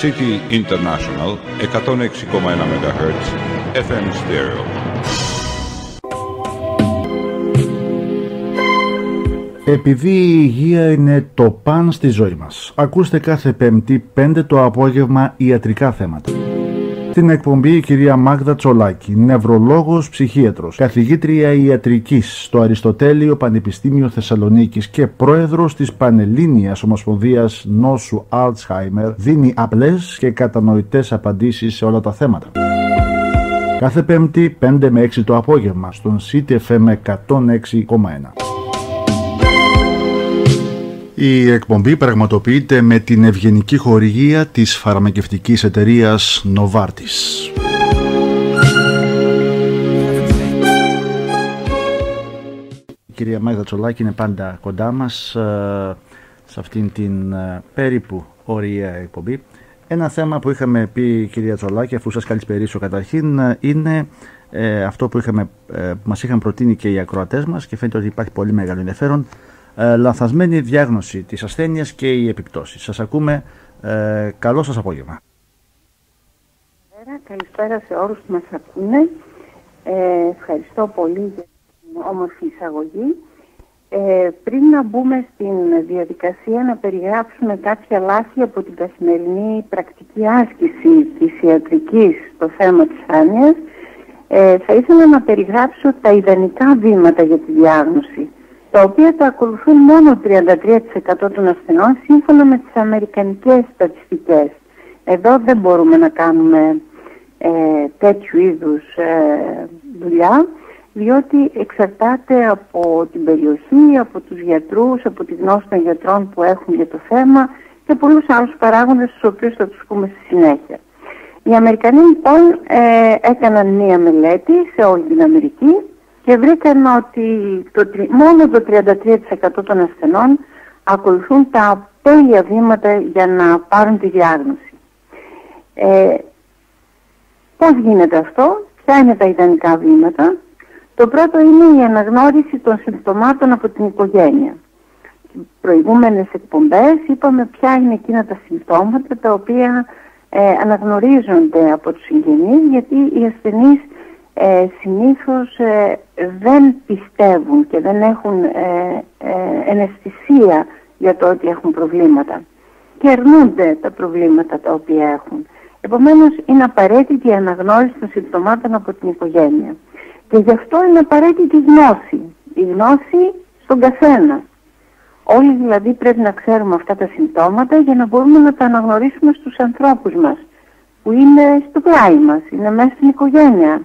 City International 106,1 MHz FM stereo. Επειδή η υγεία είναι το παν στη ζωή μας, ακούστε κάθε Πέμπτη 5 το απόγευμα ιατρικά θέματα. Στην εκπομπή η κυρία Μάγδα Τσολάκη, νευρολόγος ψυχίατρος, καθηγήτρια ιατρικής στο Αριστοτέλειο Πανεπιστήμιο Θεσσαλονίκης και πρόεδρος της Πανελλήνιας Ομοσπονδίας Νόσου Alzheimer, δίνει απλές και κατανοητές απαντήσεις σε όλα τα θέματα. Κάθε Πέμπτη 5 με 6 το απόγευμα στον CTFM 106,1. Η εκπομπή πραγματοποιείται με την ευγενική χορηγία της φαρμακευτικής εταιρείας Novartis. Η κυρία Μάγδα Τσολάκη είναι πάντα κοντά μας σε αυτήν την περίπου ωραία εκπομπή. Ένα θέμα που είχαμε πει, κυρία Τσολάκη, αφού σας καλησπερίσω καταρχήν, είναι αυτό που μας είχαν προτείνει και οι ακροατές μας και φαίνεται ότι υπάρχει πολύ μεγάλο ενδιαφέρον. Λανθασμένη διάγνωση της ασθένειας και οι επιπτώσεις. Σας ακούμε. Καλό σας απόγευμα. Καλησπέρα σε όλους που μας ακούνε. Ευχαριστώ πολύ για την όμορφη εισαγωγή. Πριν να μπούμε στην διαδικασία να περιγράψουμε κάποια λάθη από την καθημερινή πρακτική άσκηση της ιατρικής στο θέμα της άνοιας, θα ήθελα να περιγράψω τα ιδανικά βήματα για τη διάγνωση, τα οποία τα ακολουθούν μόνο 33% των ασθενών σύμφωνα με τις αμερικανικές στατιστικές. Εδώ δεν μπορούμε να κάνουμε τέτοιου είδους δουλειά, διότι εξαρτάται από την περιοχή, από τους γιατρούς, από τη γνώση των γιατρών που έχουν για το θέμα και πολλούς άλλους παράγοντες, τους οποίους θα τους πούμε στη συνέχεια. Οι Αμερικανοί λοιπόν έκαναν μία μελέτη σε όλη την Αμερική και βρήκαν ότι μόνο το 33% των ασθενών ακολουθούν τα τέλεια βήματα για να πάρουν τη διάγνωση. Πώς γίνεται αυτό, ποια είναι τα ιδανικά βήματα? Το πρώτο είναι η αναγνώριση των συμπτωμάτων από την οικογένεια. Στις προηγούμενες εκπομπές είπαμε ποια είναι εκείνα τα συμπτώματα τα οποία αναγνωρίζονται από τους συγγενείς, γιατί οι ασθενείς συνήθως δεν πιστεύουν και δεν έχουν εναισθησία για το ότι έχουν προβλήματα και αρνούνται τα προβλήματα τα οποία έχουν. Επομένως είναι απαραίτητη η αναγνώριση των συμπτωμάτων από την οικογένεια και γι' αυτό είναι απαραίτητη η γνώση. Η γνώση στον καθένα. Όλοι δηλαδή πρέπει να ξέρουμε αυτά τα συμπτώματα για να μπορούμε να τα αναγνωρίσουμε στους ανθρώπους μας που είναι στο πλάι μας, είναι μέσα στην οικογένεια,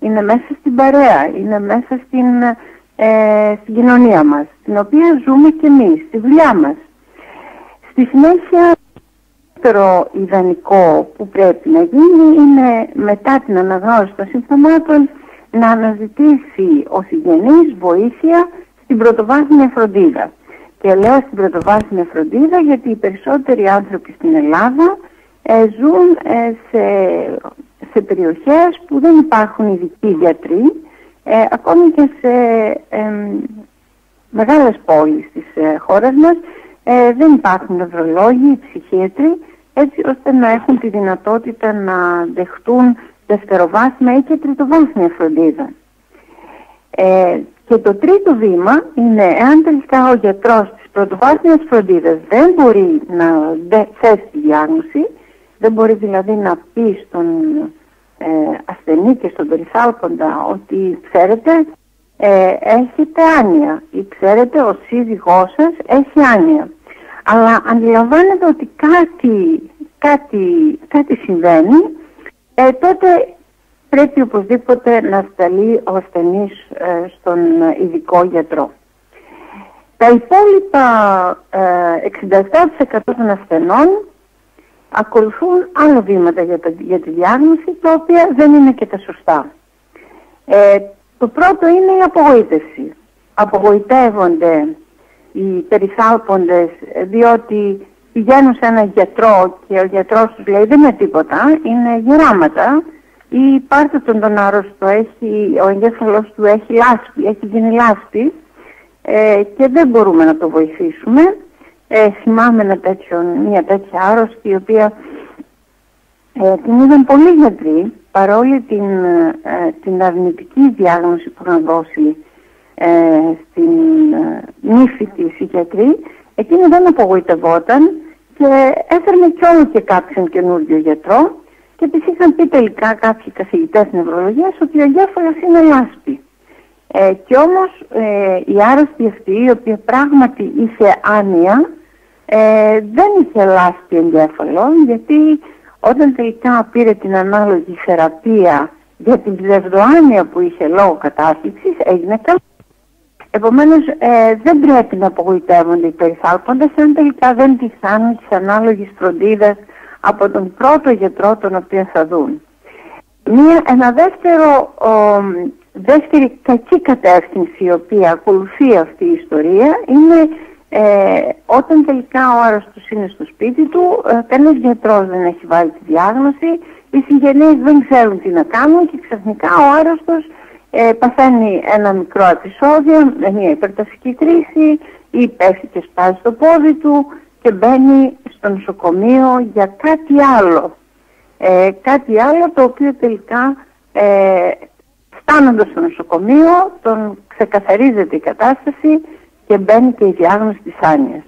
είναι μέσα στην παρέα, είναι μέσα στην κοινωνία μας, την οποία ζούμε και εμείς, στη δουλειά μας. Στη συνέχεια, το ιδανικό που πρέπει να γίνει είναι μετά την αναγνώριση των συμπτωμάτων να αναζητήσει ο συγγενής βοήθεια στην πρωτοβάθμια φροντίδα. Και λέω στην πρωτοβάθμια φροντίδα γιατί οι περισσότεροι άνθρωποι στην Ελλάδα ζουν σε περιοχές που δεν υπάρχουν ειδικοί γιατροί, ακόμη και σε μεγάλες πόλεις της χώρας μας δεν υπάρχουν νευρολόγοι, ψυχίατροι, έτσι ώστε να έχουν τη δυνατότητα να δεχτούν δευτεροβάθμια ή και τριτοβάθμια φροντίδα. Και το τρίτο βήμα είναι, εάν τελικά ο γιατρός της πρωτοβάθμιας φροντίδας δεν μπορεί να θέσει τη διάγνωση, δεν μπορεί δηλαδή να πει στον ασθενή και στον περιθάλποντα ότι ξέρετε έχετε άνοια ή ξέρετε ο σύζυγός σας έχει άνοια, αλλά αντιλαμβάνεται ότι κάτι συμβαίνει, τότε πρέπει οπωσδήποτε να σταλεί ο ασθενής στον ειδικό γιατρό. Τα υπόλοιπα 67% των ασθενών ακολουθούν άλλα βήματα για τη διάγνωση, τα οποία δεν είναι και τα σωστά. Το πρώτο είναι η απογοήτευση. Απογοητεύονται οι περιθάλποντες διότι πηγαίνουν σε έναν γιατρό και ο γιατρός τους λέει δεν είναι τίποτα, είναι γεράματα, ή πάρτε τον άρρωστο, ο εγκέφαλος του έχει λάσπη, έχει γίνει λάσπη και δεν μπορούμε να το βοηθήσουμε. Θυμάμαι μια τέτοια άρρωστη η οποία Την είδαν πολλοί γιατροί, παρόλη την αρνητική διάγνωση που είχαν δώσει στην νύφη της γιατρή. Εκείνη δεν απογοητευόταν και έφερνε κι όλο και κάποιον καινούριο γιατρό και της είχαν πει τελικά κάποιοι καθηγητές νευρολογίας ότι ο εγκέφαλος είναι λάσπη. Και όμως η άρρωστη αυτή, η οποία πράγματι είχε άνοια, δεν είχε λάσπη εγκέφαλο, γιατί όταν τελικά πήρε την ανάλογη θεραπεία για την ψευδοάνοια που είχε λόγω κατάθλιψης, έγινε καλό. Επομένως δεν πρέπει να απογοητεύονται οι περιθάλποντες αν τελικά δεν τη χάνουν της ανάλογης φροντίδας από τον πρώτο γιατρό τον οποίο θα δουν. Δεύτερη κακή κατεύθυνση η οποία ακολουθεί αυτή η ιστορία είναι όταν τελικά ο άρρωστος είναι στο σπίτι του, κανένας γιατρός δεν έχει βάλει τη διάγνωση, οι συγγενείς δεν ξέρουν τι να κάνουν και ξαφνικά ο άρρωστος παθαίνει ένα μικρό επεισόδιο, μια υπερτασική κρίση ή πέφτει και σπάζει το πόδι του και μπαίνει στο νοσοκομείο για κάτι άλλο. Κάτι άλλο το οποίο τελικά φτάνοντας στο νοσοκομείο τον ξεκαθαρίζεται η κατάσταση και μπαίνει και η διάγνωση της άνοιας.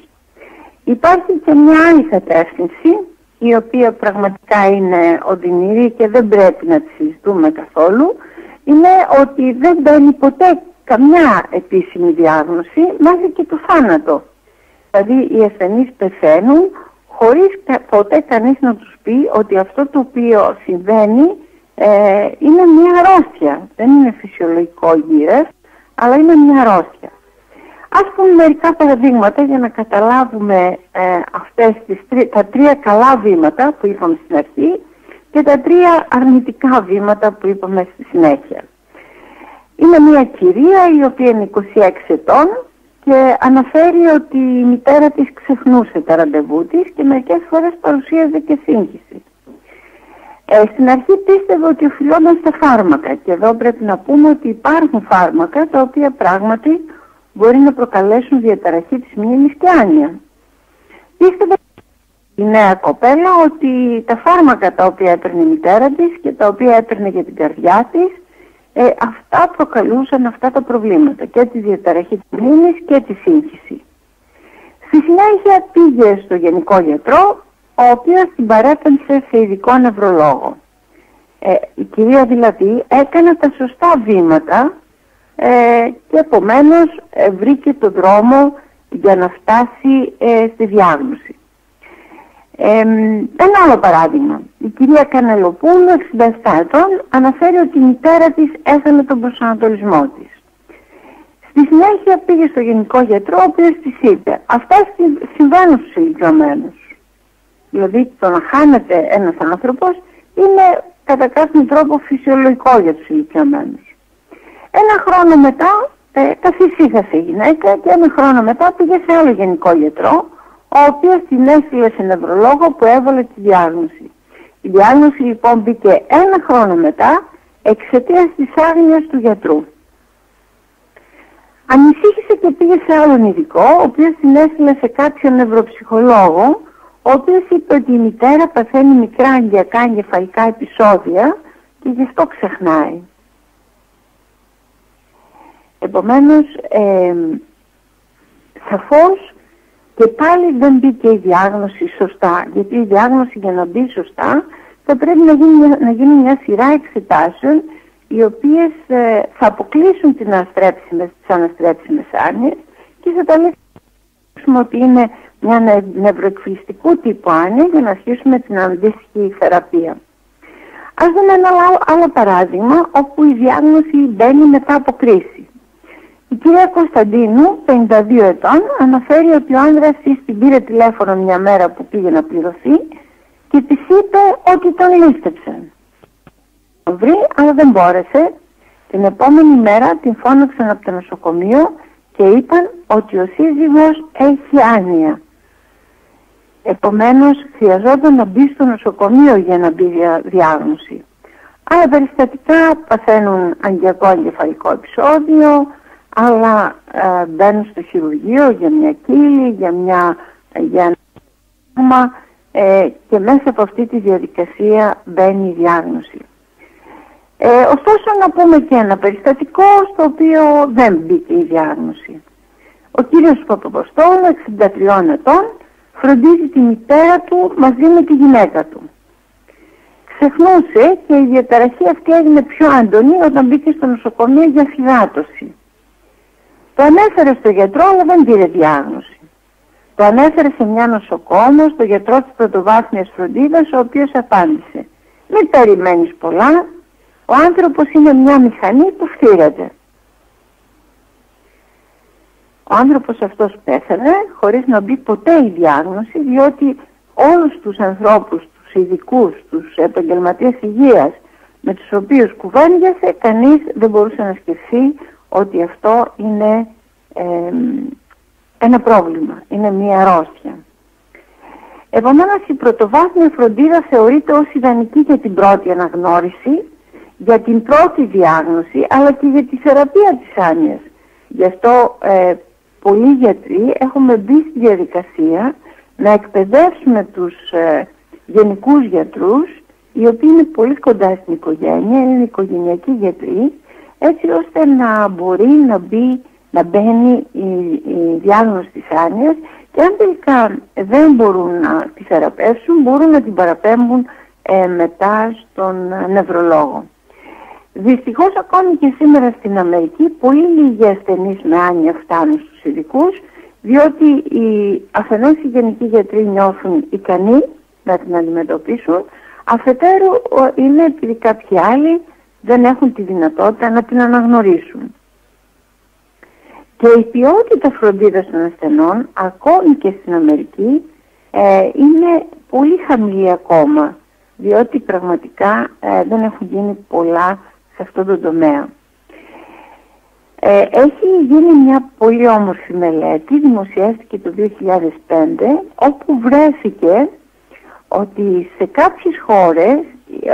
Υπάρχει και μια άλλη κατεύθυνση η οποία πραγματικά είναι οδυνηρή και δεν πρέπει να τη συζητούμε καθόλου, είναι ότι δεν μπαίνει ποτέ καμιά επίσημη διάγνωση μέχρι και το θάνατο. Δηλαδή οι ασθενείς πεθαίνουν χωρίς ποτέ κανείς να τους πει ότι αυτό το οποίο συμβαίνει είναι μια αρρώστια. Δεν είναι φυσιολογικό γύρας, αλλά είναι μια αρρώστια. Ας πούμε μερικά παραδείγματα για να καταλάβουμε τα τρία καλά βήματα που είπαμε στην αρχή και τα τρία αρνητικά βήματα που είπαμε στη συνέχεια. Είναι μια κυρία η οποία είναι 26 ετών και αναφέρει ότι η μητέρα της ξεχνούσε τα ραντεβού της και μερικές φορές παρουσίαζε και σύγχυση. Στην αρχή πίστευε ότι οφειλόταν στα φάρμακα και εδώ πρέπει να πούμε ότι υπάρχουν φάρμακα τα οποία πράγματι μπορεί να προκαλέσουν διαταραχή της μνήμης και άνοια. Πίστευε η νέα κοπέλα ότι τα φάρμακα τα οποία έπαιρνε η μητέρα της και τα οποία έπαιρνε για την καρδιά της, αυτά προκαλούσαν αυτά τα προβλήματα, και τη διαταραχή της μνήμης και τη σύγχυση. Στη συνέχεια πήγε στο γενικό γιατρό, ο οποίος την παρέπεμψε σε ειδικό νευρολόγο. Η κυρία δηλαδή έκανε τα σωστά βήματα και επομένως βρήκε τον δρόμο για να φτάσει στη διάγνωση. Ένα άλλο παράδειγμα. Η κυρία Κανελοπούλου, 67 ετών, αναφέρει ότι η μητέρα της έχανε τον προσανατολισμό της. Στη συνέχεια πήγε στο γενικό γιατρό, ο οποίος της είπε: αυτά συμβαίνουν στους ηλικιωμένους. Δηλαδή το να χάνεται ένας άνθρωπος είναι κατά κάποιον τρόπο φυσιολογικό για τους ηλικιωμένους. Ένα χρόνο μετά καθησύχασε η γυναίκα και ένα χρόνο μετά πήγε σε άλλο γενικό γιατρό, ο οποίος την έστειλε σε νευρολόγο που έβαλε τη διάγνωση. Η διάγνωση λοιπόν μπήκε ένα χρόνο μετά εξαιτίας της άγνοιας του γιατρού. Ανησύχησε και πήγε σε άλλον ειδικό, ο οποίος την έστειλε σε κάποιον νευροψυχολόγο, ο οποίος είπε ότι η μητέρα παθαίνει μικρά αγκιακά εγκεφαλικά επεισόδια και γι' αυτό ξεχνάει. Επομένως, σαφώς και πάλι δεν μπήκε η διάγνωση σωστά, γιατί η διάγνωση για να μπει σωστά θα πρέπει να γίνει μια σειρά εξετάσεων οι οποίες θα αποκλείσουν τις αναστρέψιμες άνοιες και θα τα λέξουμε ότι είναι μια νευροεκφυλιστικού τύπου άνοια για να αρχίσουμε την αντίστοιχη θεραπεία. Ας δούμε ένα άλλο παράδειγμα όπου η διάγνωση μπαίνει μετά από κρίση. Η κυρία Κωνσταντίνου, 52 ετών, αναφέρει ότι ο άνδρας της την πήρε τηλέφωνο μια μέρα που πήγε να πληρωθεί και της είπε ότι τον λήστεψε. Τον βρει, αλλά δεν μπόρεσε. Την επόμενη μέρα την φώναξαν από το νοσοκομείο και είπαν ότι ο σύζυγος έχει άνοια. Επομένως, χρειαζόταν να μπει στο νοσοκομείο για να μπει διάγνωση. Άλλα περιστατικά παθαίνουν αγκιακό εγκεφαλικό επεισόδιο, αλλά μπαίνουν στο χειρουργείο για μια κύλη, για ένα και μέσα από αυτή τη διαδικασία μπαίνει η διάγνωση. Ωστόσο να πούμε και ένα περιστατικό στο οποίο δεν μπήκε η διάγνωση. Ο κύριος Παπαποστόλου, 63 ετών, φροντίζει τη μητέρα του μαζί με τη γυναίκα του. Ξεχνούσε και η διαταραχή αυτή έγινε πιο έντονη όταν μπήκε στο νοσοκομείο για φυδάτωση. Το ανέφερε στο γιατρό, αλλά δεν πήρε διάγνωση. Το ανέφερε σε μια νοσοκόμο, στο γιατρό της πρωτοβάθμιας φροντίδας, ο οποίος απάντησε: «Μην περιμένεις πολλά, ο άνθρωπος είναι μια μηχανή που φτύρεται». Ο άνθρωπος αυτός πέθανε χωρίς να μπει ποτέ η διάγνωση, διότι όλους τους ανθρώπους, τους ειδικούς, τους επαγγελματίες υγείας με τους οποίους κουβέντιασε, κανείς δεν μπορούσε να σκεφτεί ότι αυτό είναι ένα πρόβλημα, είναι μια αρρώστια. Επομένως η πρωτοβάθμια φροντίδα θεωρείται ως ιδανική για την πρώτη αναγνώριση, για την πρώτη διάγνωση, αλλά και για τη θεραπεία της άνοιας. Γι' αυτό πολλοί γιατροί έχουμε μπει στη διαδικασία να εκπαιδεύσουμε τους γενικούς γιατρούς, οι οποίοι είναι πολύ κοντά στην οικογένεια, είναι οικογενειακοί γιατροί, έτσι ώστε να μπορεί να μπαίνει η διάγνωση της άνοιας, και αν τελικά δεν μπορούν να τη θεραπεύσουν, μπορούν να την παραπέμπουν μετά στον νευρολόγο. Δυστυχώς ακόμη και σήμερα στην Αμερική πολύ λίγοι ασθενείς με άνοια φτάνουν στους ειδικούς, διότι αφενός οι γενικοί γιατροί νιώθουν ικανοί να την αντιμετωπίσουν, αφετέρου είναι επειδή κάποιοι άλλοι δεν έχουν τη δυνατότητα να την αναγνωρίσουν. Και η ποιότητα φροντίδας των ασθενών, ακόμη και στην Αμερική, είναι πολύ χαμηλή ακόμα, διότι πραγματικά δεν έχουν γίνει πολλά σε αυτό το τομέα. Έχει γίνει μια πολύ όμορφη μελέτη, δημοσιεύτηκε το 2005, όπου βρέθηκε ότι σε κάποιες χώρες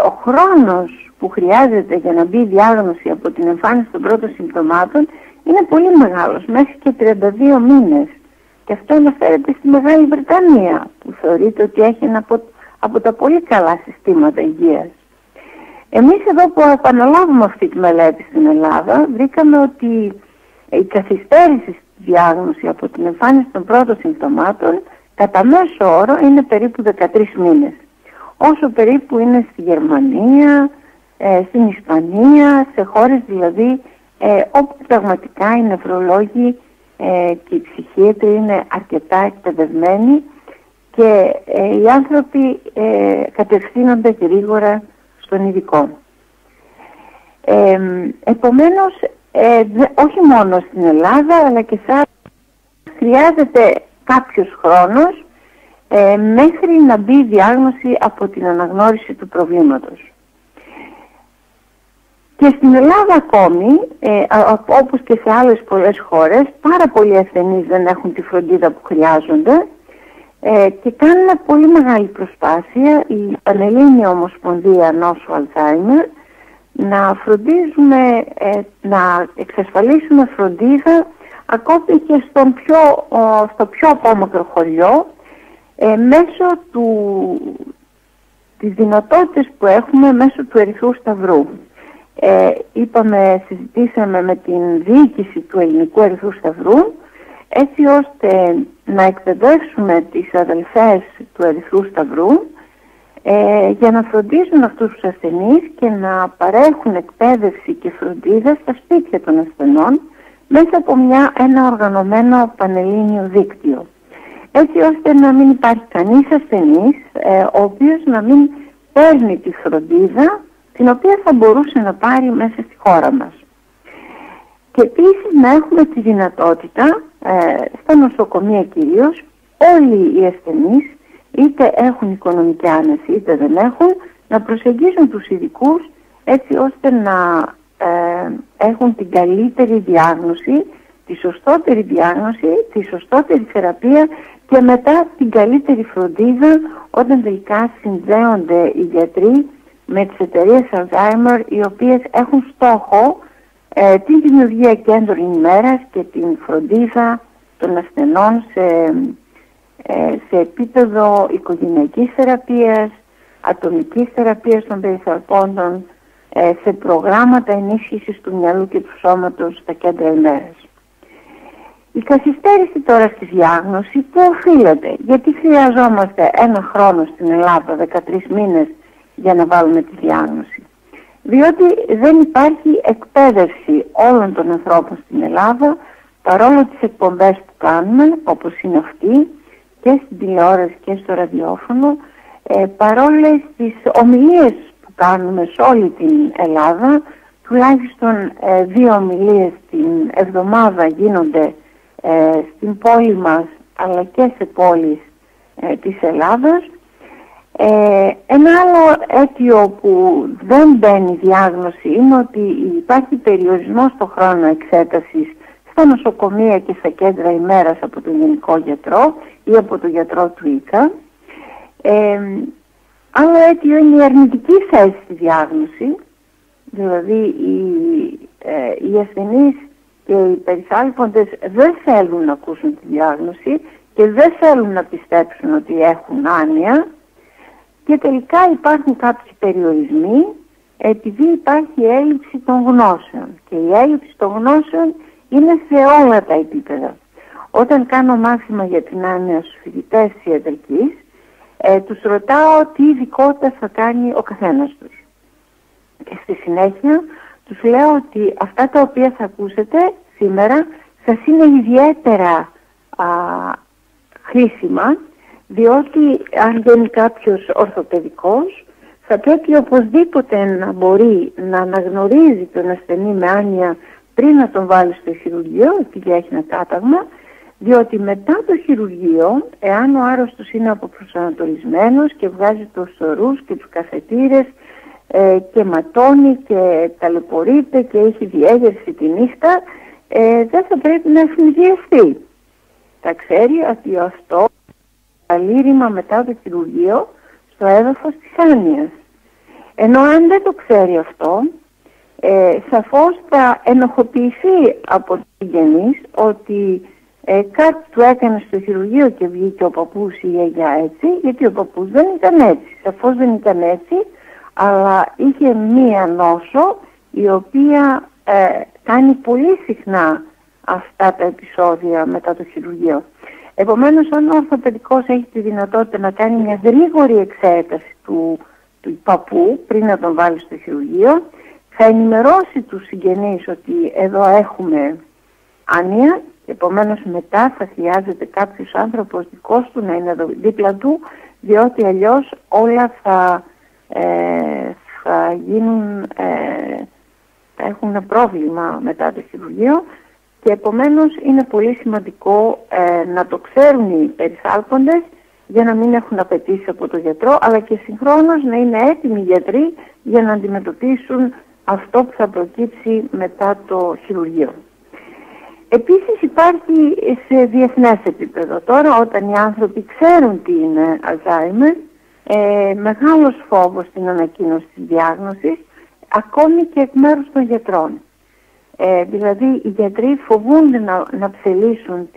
ο χρόνος που χρειάζεται για να μπει η διάγνωση από την εμφάνιση των πρώτων συμπτωμάτων είναι πολύ μεγάλος, μέχρι και 32 μήνες. Και αυτό αναφέρεται στη Μεγάλη Βρετανία, που θεωρείται ότι έχει ένα από τα πολύ καλά συστήματα υγείας. Εμείς εδώ που επαναλάβουμε αυτή τη μελέτη στην Ελλάδα, βρήκαμε ότι η καθυστέρηση στη διάγνωση από την εμφάνιση των πρώτων συμπτωμάτων κατά μέσο όρο είναι περίπου 13 μήνες. Όσο περίπου είναι στη Γερμανία, στην Ισπανία, σε χώρες δηλαδή όπου πραγματικά οι νευρολόγοι και οι ψυχίατροι είναι αρκετά εκπαιδευμένοι και οι άνθρωποι κατευθύνονται γρήγορα στον ειδικό. Επομένως, όχι μόνο στην Ελλάδα αλλά και σε άλλες χρειάζεται κάποιος χρόνος μέχρι να μπει η διάγνωση από την αναγνώριση του προβλήματος. Και στην Ελλάδα ακόμη, όπως και σε άλλες πολλές χώρες, πάρα πολλοί ασθενείς δεν έχουν τη φροντίδα που χρειάζονται και κάνουν πολύ μεγάλη προσπάθεια η Πανελλήνια Ομοσπονδία Νόσου Αλτσάιμερ να φροντίζουμε, να εξασφαλίσουμε φροντίδα ακόμη και στο πιο απόμακρο χωριό μέσω της δυνατότητας που έχουμε μέσω του Ερυθρού Σταυρού. Συζητήσαμε με την διοίκηση του Ελληνικού Ερυθρού Σταυρού έτσι ώστε να εκπαιδεύσουμε τις αδελφές του Ερυθρού Σταυρού για να φροντίζουν αυτούς τους ασθενείς και να παρέχουν εκπαίδευση και φροντίδα στα σπίτια των ασθενών μέσα από ένα οργανωμένο πανελλήνιο δίκτυο. Έτσι ώστε να μην υπάρχει κανείς ασθενής ο οποίος να μην παίρνει τη φροντίδα την οποία θα μπορούσε να πάρει μέσα στη χώρα μας. Και επίσης να έχουμε τη δυνατότητα, στα νοσοκομεία κυρίως, όλοι οι ασθενείς, είτε έχουν οικονομική άνεση είτε δεν έχουν, να προσεγγίσουν τους ειδικούς έτσι ώστε να έχουν την καλύτερη διάγνωση, τη σωστότερη διάγνωση, τη σωστότερη θεραπεία και μετά την καλύτερη φροντίδα όταν τελικά συνδέονται οι γιατροί με τις εταιρείες Alzheimer, οι οποίες έχουν στόχο την δημιουργία κέντρων ημέρας και την φροντίδα των ασθενών σε σε επίπεδο οικογενειακής θεραπείας, ατομικής θεραπείας των περιθαλπώντων, σε προγράμματα ενίσχυσης του μυαλού και του σώματος στα κέντρα ημέρας. Η καθυστέρηση τώρα στη διάγνωση που οφείλεται, γιατί χρειαζόμαστε ένα χρόνο στην Ελλάδα, 13 μήνες, για να βάλουμε τη διάγνωση. Διότι δεν υπάρχει εκπαίδευση όλων των ανθρώπων στην Ελλάδα, παρόλο τις εκπομπές που κάνουμε, όπως είναι αυτή, και στην τηλεόραση και στο ραδιόφωνο, παρόλες τις ομιλίες που κάνουμε σε όλη την Ελλάδα, τουλάχιστον 2 ομιλίες την εβδομάδα γίνονται στην πόλη μας, αλλά και σε πόλεις της Ελλάδας. Ένα άλλο αίτιο που δεν μπαίνει διάγνωση είναι ότι υπάρχει περιορισμός στο χρόνο εξέτασης στα νοσοκομεία και στα κέντρα ημέρας από τον γενικό γιατρό ή από τον γιατρό του ΙΚΑ. Άλλο αίτιο είναι η αρνητική θέση στη διάγνωση, δηλαδή οι ασθενείς και οι περιθάλποντες δεν θέλουν να ακούσουν τη διάγνωση και δεν θέλουν να πιστέψουν ότι έχουν άνοια, και τελικά υπάρχουν κάποιοι περιορισμοί επειδή υπάρχει έλλειψη των γνώσεων, και η έλλειψη των γνώσεων είναι σε όλα τα επίπεδα. Όταν κάνω μάθημα για την άνοια στους φοιτητές της ιατρικής, τους ρωτάω τι ειδικότητα θα κάνει ο καθένας τους. Και στη συνέχεια τους λέω ότι αυτά τα οποία θα ακούσετε σήμερα σας είναι ιδιαίτερα χρήσιμα, διότι αν γίνει κάποιος ορθοπαιδικός θα πρέπει οπωσδήποτε να μπορεί να αναγνωρίζει τον ασθενή με άνοια πριν να τον βάλει στο χειρουργείο, επειδή έχει ένα κάταγμα, διότι μετά το χειρουργείο, εάν ο άρρωστος είναι αποπροσανατολισμένος και βγάζει τους ορούς και τους καθετήρες και ματώνει και ταλαιπωρείται και έχει διέγερση τη νύχτα, δεν θα πρέπει να ευνηδιαστεί. Θα ξέρει ότι αυτό αλήρημα μετά το χειρουργείο στο έδαφος της άνοιας. Ενώ αν δεν το ξέρει αυτό, σαφώς θα ενοχοποιηθεί από τους συγγενείς ότι κάτι του έκανε στο χειρουργείο και βγήκε ο παππούς ή η γιαγιά έτσι, γιατί ο παππούς δεν ήταν έτσι. Σαφώς δεν ήταν έτσι, αλλά είχε μία νόσο η οποία κάνει πολύ συχνά αυτά τα επεισόδια μετά το χειρουργείο. Επομένως, αν ο ορθοπαιδικός έχει τη δυνατότητα να κάνει μια γρήγορη εξέταση του παππού πριν να τον βάλει στο χειρουργείο, θα ενημερώσει τους συγγενείς ότι εδώ έχουμε άνοια, επομένως μετά θα χρειάζεται κάποιος άνθρωπος δικός του να είναι δίπλα του, διότι αλλιώς όλα θα γίνουν, θα έχουν πρόβλημα μετά το χειρουργείο. Και επομένως είναι πολύ σημαντικό να το ξέρουν οι περιθάλποντες για να μην έχουν απαιτήσει από τον γιατρό, αλλά και συγχρόνως να είναι έτοιμοι οι γιατροί για να αντιμετωπίσουν αυτό που θα προκύψει μετά το χειρουργείο. Επίσης υπάρχει σε διεθνές επίπεδο. Τώρα όταν οι άνθρωποι ξέρουν τι είναι Alzheimer, μεγάλος φόβος στην ανακοίνωση της διάγνωσης, ακόμη και εκ μέρους των γιατρών. Δηλαδή οι γιατροί φοβούνται να ψελίσουν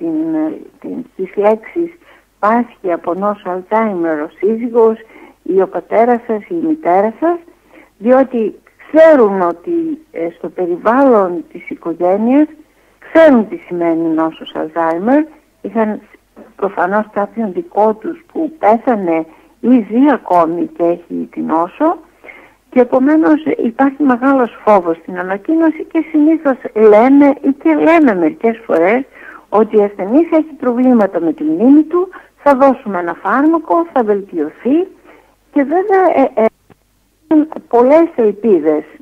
τις λέξεις πάσχει από νόσο Alzheimer ο σύζυγος ή ο πατέρας σας ή η μητέρα σας, διότι ξέρουν ότι στο περιβάλλον της οικογένειας ξέρουν τι σημαίνει νόσος Alzheimer. Είχαν προφανώς κάποιον δικό τους που πέθανε ή ζει ακόμη και έχει την νόσο, και επομένως υπάρχει μεγάλος φόβος στην ανακοίνωση και συνήθως λέμε ή και λέμε μερικές φορές ότι ο ασθενής έχει προβλήματα με τη μνήμη του, θα δώσουμε ένα φάρμακο, θα βελτιωθεί, και βέβαια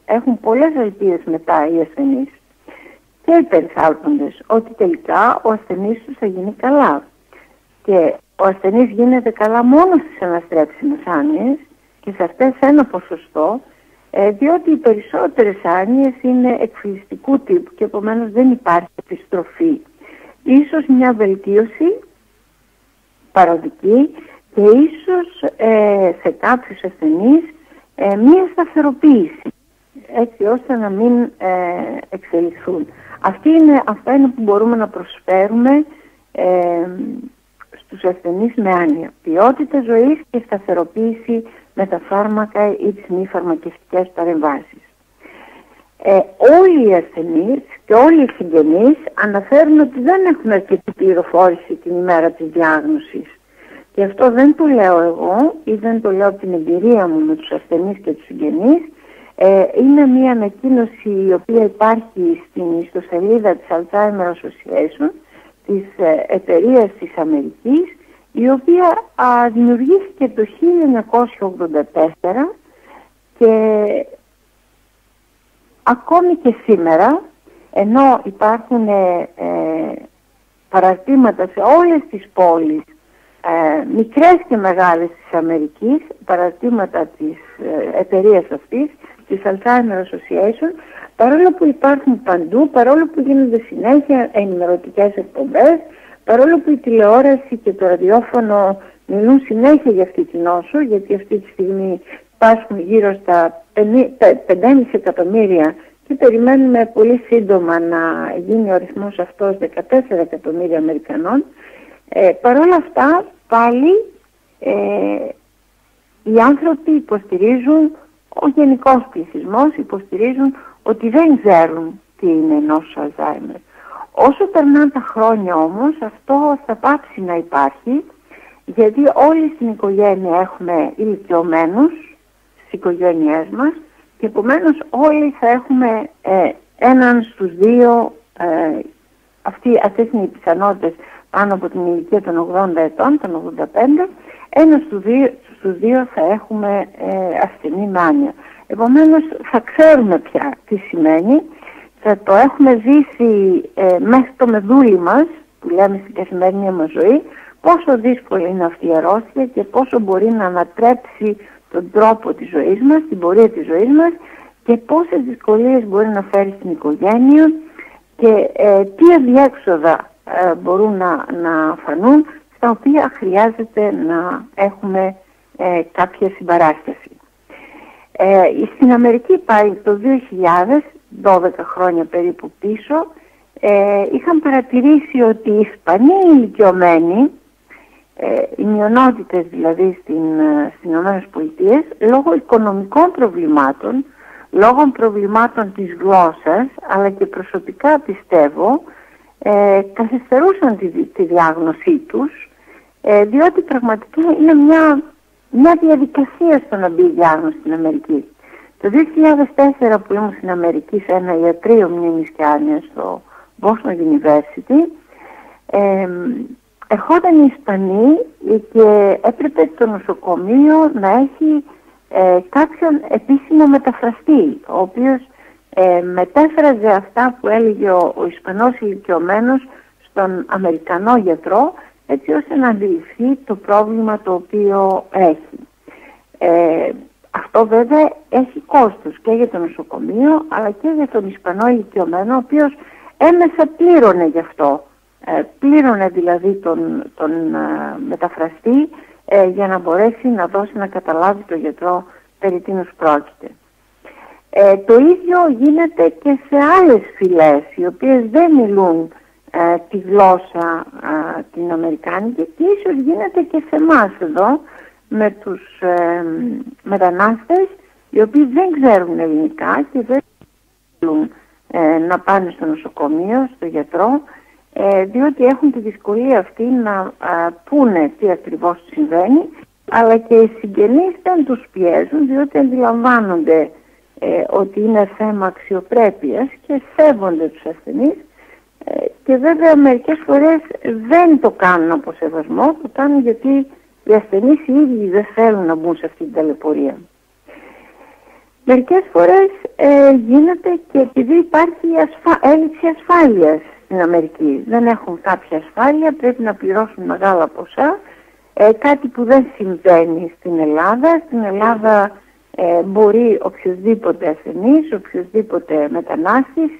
έχουν πολλές ελπίδες μετά οι ασθενείς και οι περιθάλποντες ότι τελικά ο ασθενής τους θα γίνει καλά. Και ο ασθενής γίνεται καλά μόνο στις αναστρέψιμες άνοιες και σε αυτές ένα ποσοστό, διότι οι περισσότερες άνοιες είναι εκφυλιστικού τύπου και επομένως δεν υπάρχει επιστροφή. Ίσως μια βελτίωση παροδική και ίσως σε κάποιους ασθενείς μια σταθεροποίηση, έτσι ώστε να μην εξελιχθούν. Αυτά είναι που μπορούμε να προσφέρουμε στους ασθενείς με άνοια, ποιότητα ζωής και σταθεροποίηση με τα φάρμακα ή τις μη φαρμακευτικές παρεμβάσεις. Όλοι οι ασθενείς και όλοι οι συγγενείς αναφέρουν ότι δεν έχουν αρκετή πληροφόρηση την ημέρα της διάγνωσης. Και αυτό δεν το λέω εγώ ή δεν το λέω από την εμπειρία μου με τους ασθενείς και τους συγγενείς. Είναι μια ανακοίνωση η οποία υπάρχει στην ιστοσελίδα της Alzheimer Association, της εταιρείας της Αμερικής, η οποία δημιουργήθηκε το 1984 και ακόμη και σήμερα, ενώ υπάρχουν παραρτήματα σε όλες τις πόλεις, μικρές και μεγάλες της Αμερικής, παραρτήματα της εταιρείας αυτής, της Alzheimer Association, παρόλο που υπάρχουν παντού, παρόλο που γίνονται συνέχεια ενημερωτικές εκπομπές, παρόλο που η τηλεόραση και το ραδιόφωνο μιλούν συνέχεια για αυτή την νόσο, γιατί αυτή τη στιγμή υπάρχουν γύρω στα 5,5 εκατομμύρια και περιμένουμε πολύ σύντομα να γίνει ο αριθμός αυτός 14 εκατομμύρια Αμερικανών, παρόλα αυτά πάλι οι άνθρωποι υποστηρίζουν, ο γενικός πληθυσμός υποστηρίζουν ότι δεν ξέρουν τι είναι νόσος Alzheimer. Όσο περνάνε τα χρόνια όμως αυτό θα πάψει να υπάρχει, γιατί όλοι στην οικογένεια έχουμε ηλικιωμένους στις οικογένειές μας και επομένως όλοι θα έχουμε έναν στους δύο, αυτές είναι οι πιθανότητες πάνω από την ηλικία των 80 ετών, των 85, ένας στους δύο θα έχουμε ασθενή με άνοια. Επομένως θα ξέρουμε πια τι σημαίνει, θα το έχουμε ζήσει μέχρι το μεδούλι μας, που λέμε στην καθημερινή μας ζωή, πόσο δύσκολη είναι αυτή η αρρώστια και πόσο μπορεί να ανατρέψει τον τρόπο της ζωής μας, την πορεία της ζωής μας και πόσες δυσκολίες μπορεί να φέρει στην οικογένεια και τι αδιέξοδα μπορούν να φανούν, στα οποία χρειάζεται να έχουμε κάποια συμπαράσταση. Στην Αμερική πάλι το 2000, 12 χρόνια περίπου πίσω, είχαν παρατηρήσει ότι οι Ισπανοί ηλικιωμένοι, οι μειονότητες δηλαδή στις ΗΠΑ, λόγω οικονομικών προβλημάτων, λόγω προβλημάτων της γλώσσας, αλλά και προσωπικά πιστεύω, καθυστερούσαν τη διάγνωσή τους, διότι πραγματικά είναι μια διαδικασία στο να μπει η διάγνωση στην Αμερική. Το 2004 που ήμουν στην Αμερική σε ένα ιατρείο μνήμης και άνοιας στο Boston University, ερχόταν οι Ισπανοί και έπρεπε το νοσοκομείο να έχει κάποιον επίσημο μεταφραστή, ο οποίος μετέφραζε αυτά που έλεγε ο Ισπανός ηλικιωμένος στον Αμερικανό γιατρό, έτσι ώστε να αντιληφθεί το πρόβλημα το οποίο έχει. Αυτό βέβαια έχει κόστος και για το νοσοκομείο αλλά και για τον Ισπανό ηλικιωμένο, ο οποίος έμεσα πλήρωνε γι' αυτό. Πλήρωνε δηλαδή τον μεταφραστή για να μπορέσει να δώσει να καταλάβει το γιατρό περί τίνος πρόκειται. Το ίδιο γίνεται και σε άλλες φυλές οι οποίες δεν μιλούν τη γλώσσα την αμερικάνικη και ίσως γίνεται και σε εμάς εδώ με τους μετανάστες οι οποίοι δεν ξέρουν ελληνικά και δεν θέλουν να πάνε στο νοσοκομείο, στο γιατρό, διότι έχουν τη δυσκολία αυτή να πούνε τι ακριβώς συμβαίνει, αλλά και οι συγγενείς δεν τους πιέζουν διότι αντιλαμβάνονται ότι είναι θέμα αξιοπρέπειας και σέβονται τους ασθενείς και βέβαια μερικές φορές δεν το κάνουν από σεβασμό, το κάνουν γιατί οι ασθενείς οι ίδιοι δεν θέλουν να μπουν σε αυτή την ταλαιπωρία. Μερικές φορές γίνεται και επειδή υπάρχει έλλειψη ασφάλειας στην Αμερική. Δεν έχουν κάποια ασφάλεια, πρέπει να πληρώσουν μεγάλα ποσά, κάτι που δεν συμβαίνει στην Ελλάδα. Στην Ελλάδα μπορεί οποιοδήποτε ασθενής, οποιοδήποτε μετανάστης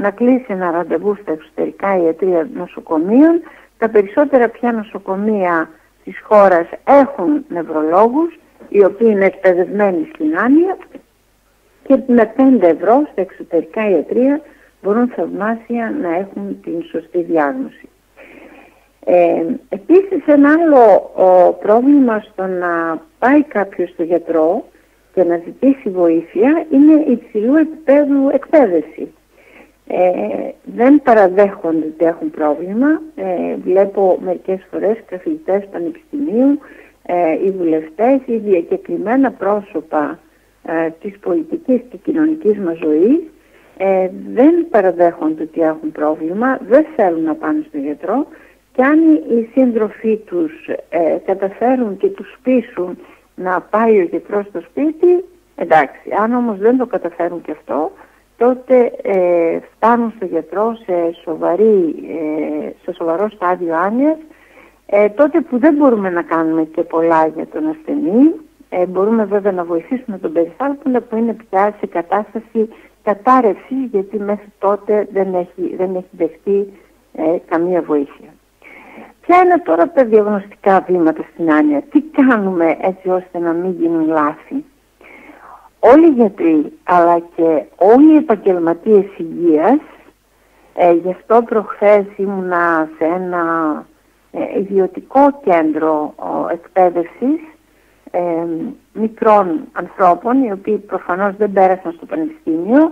να κλείσει ένα ραντεβού στα εξωτερικά ιατρεία νοσοκομείων. Τα περισσότερα πια νοσοκομεία της χώρας έχουν νευρολόγους, οι οποίοι είναι εκπαιδευμένοι στην άνοια και με 5 ευρώ στα εξωτερικά ιατρεία μπορούν θαυμάσια να έχουν την σωστή διάγνωση. Επίσης, ένα άλλο πρόβλημα στο να πάει κάποιος στο γιατρό και να ζητήσει βοήθεια είναι υψηλού επίπεδου εκπαίδευση. Δεν παραδέχονται ότι έχουν πρόβλημα. Βλέπω μερικές φορές καθηγητές πανεπιστημίου, οι βουλευτές, οι διακεκριμένα πρόσωπα της πολιτικής και κοινωνικής μας ζωής δεν παραδέχονται ότι έχουν πρόβλημα, δεν θέλουν να πάνε στο γιατρό, και αν οι σύντροφοί τους καταφέρουν και τους πείσουν να πάει ο γιατρός στο σπίτι, εντάξει. Αν όμως δεν το καταφέρουν και αυτό, τότε φτάνουν στο γιατρό σε σοβαρό στάδιο άνοιας, τότε που δεν μπορούμε να κάνουμε και πολλά για τον ασθενή. Μπορούμε βέβαια να βοηθήσουμε τον περιθάλποντα που είναι πια σε κατάσταση κατάρρευσης, γιατί μέχρι τότε δεν έχει δεχτεί καμία βοήθεια. Ποια είναι τώρα τα διαγνωστικά βήματα στην άνοια? Τι κάνουμε έτσι ώστε να μην γίνουν λάθη? Όλοι οι γιατροί αλλά και όλοι οι επαγγελματίες υγείας, γι' αυτό προχθές ήμουνα σε ένα ιδιωτικό κέντρο εκπαίδευσης μικρών ανθρώπων, οι οποίοι προφανώς δεν πέρασαν στο πανεπιστήμιο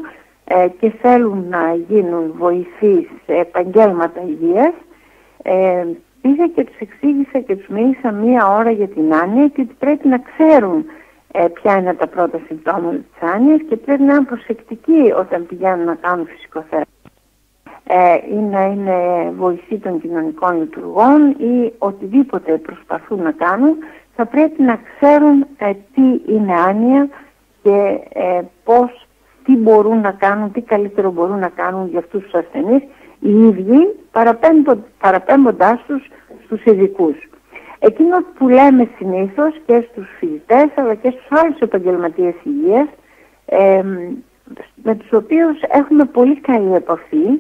και θέλουν να γίνουν βοηθείς σε επαγγέλματα υγείας. Πήγα και τους εξήγησα και τους μίλησα 1 ώρα για την άνοια και ότι πρέπει να ξέρουν ποια είναι τα πρώτα συμπτώματα της άνοιας και πρέπει να είναι προσεκτικοί όταν πηγαίνουν να κάνουν φυσικοθεραπεία ή να είναι βοηθοί των κοινωνικών λειτουργών ή οτιδήποτε προσπαθούν να κάνουν. Θα πρέπει να ξέρουν τι είναι άνοια και τι μπορούν να κάνουν, τι καλύτερο μπορούν να κάνουν για αυτούς τους ασθενείς οι ίδιοι, παραπέμποντάς τους στους ειδικούς. Εκείνο που λέμε συνήθως και στους φοιτητές αλλά και στους άλλους επαγγελματίες υγείας, με τους οποίους έχουμε πολύ καλή επαφή,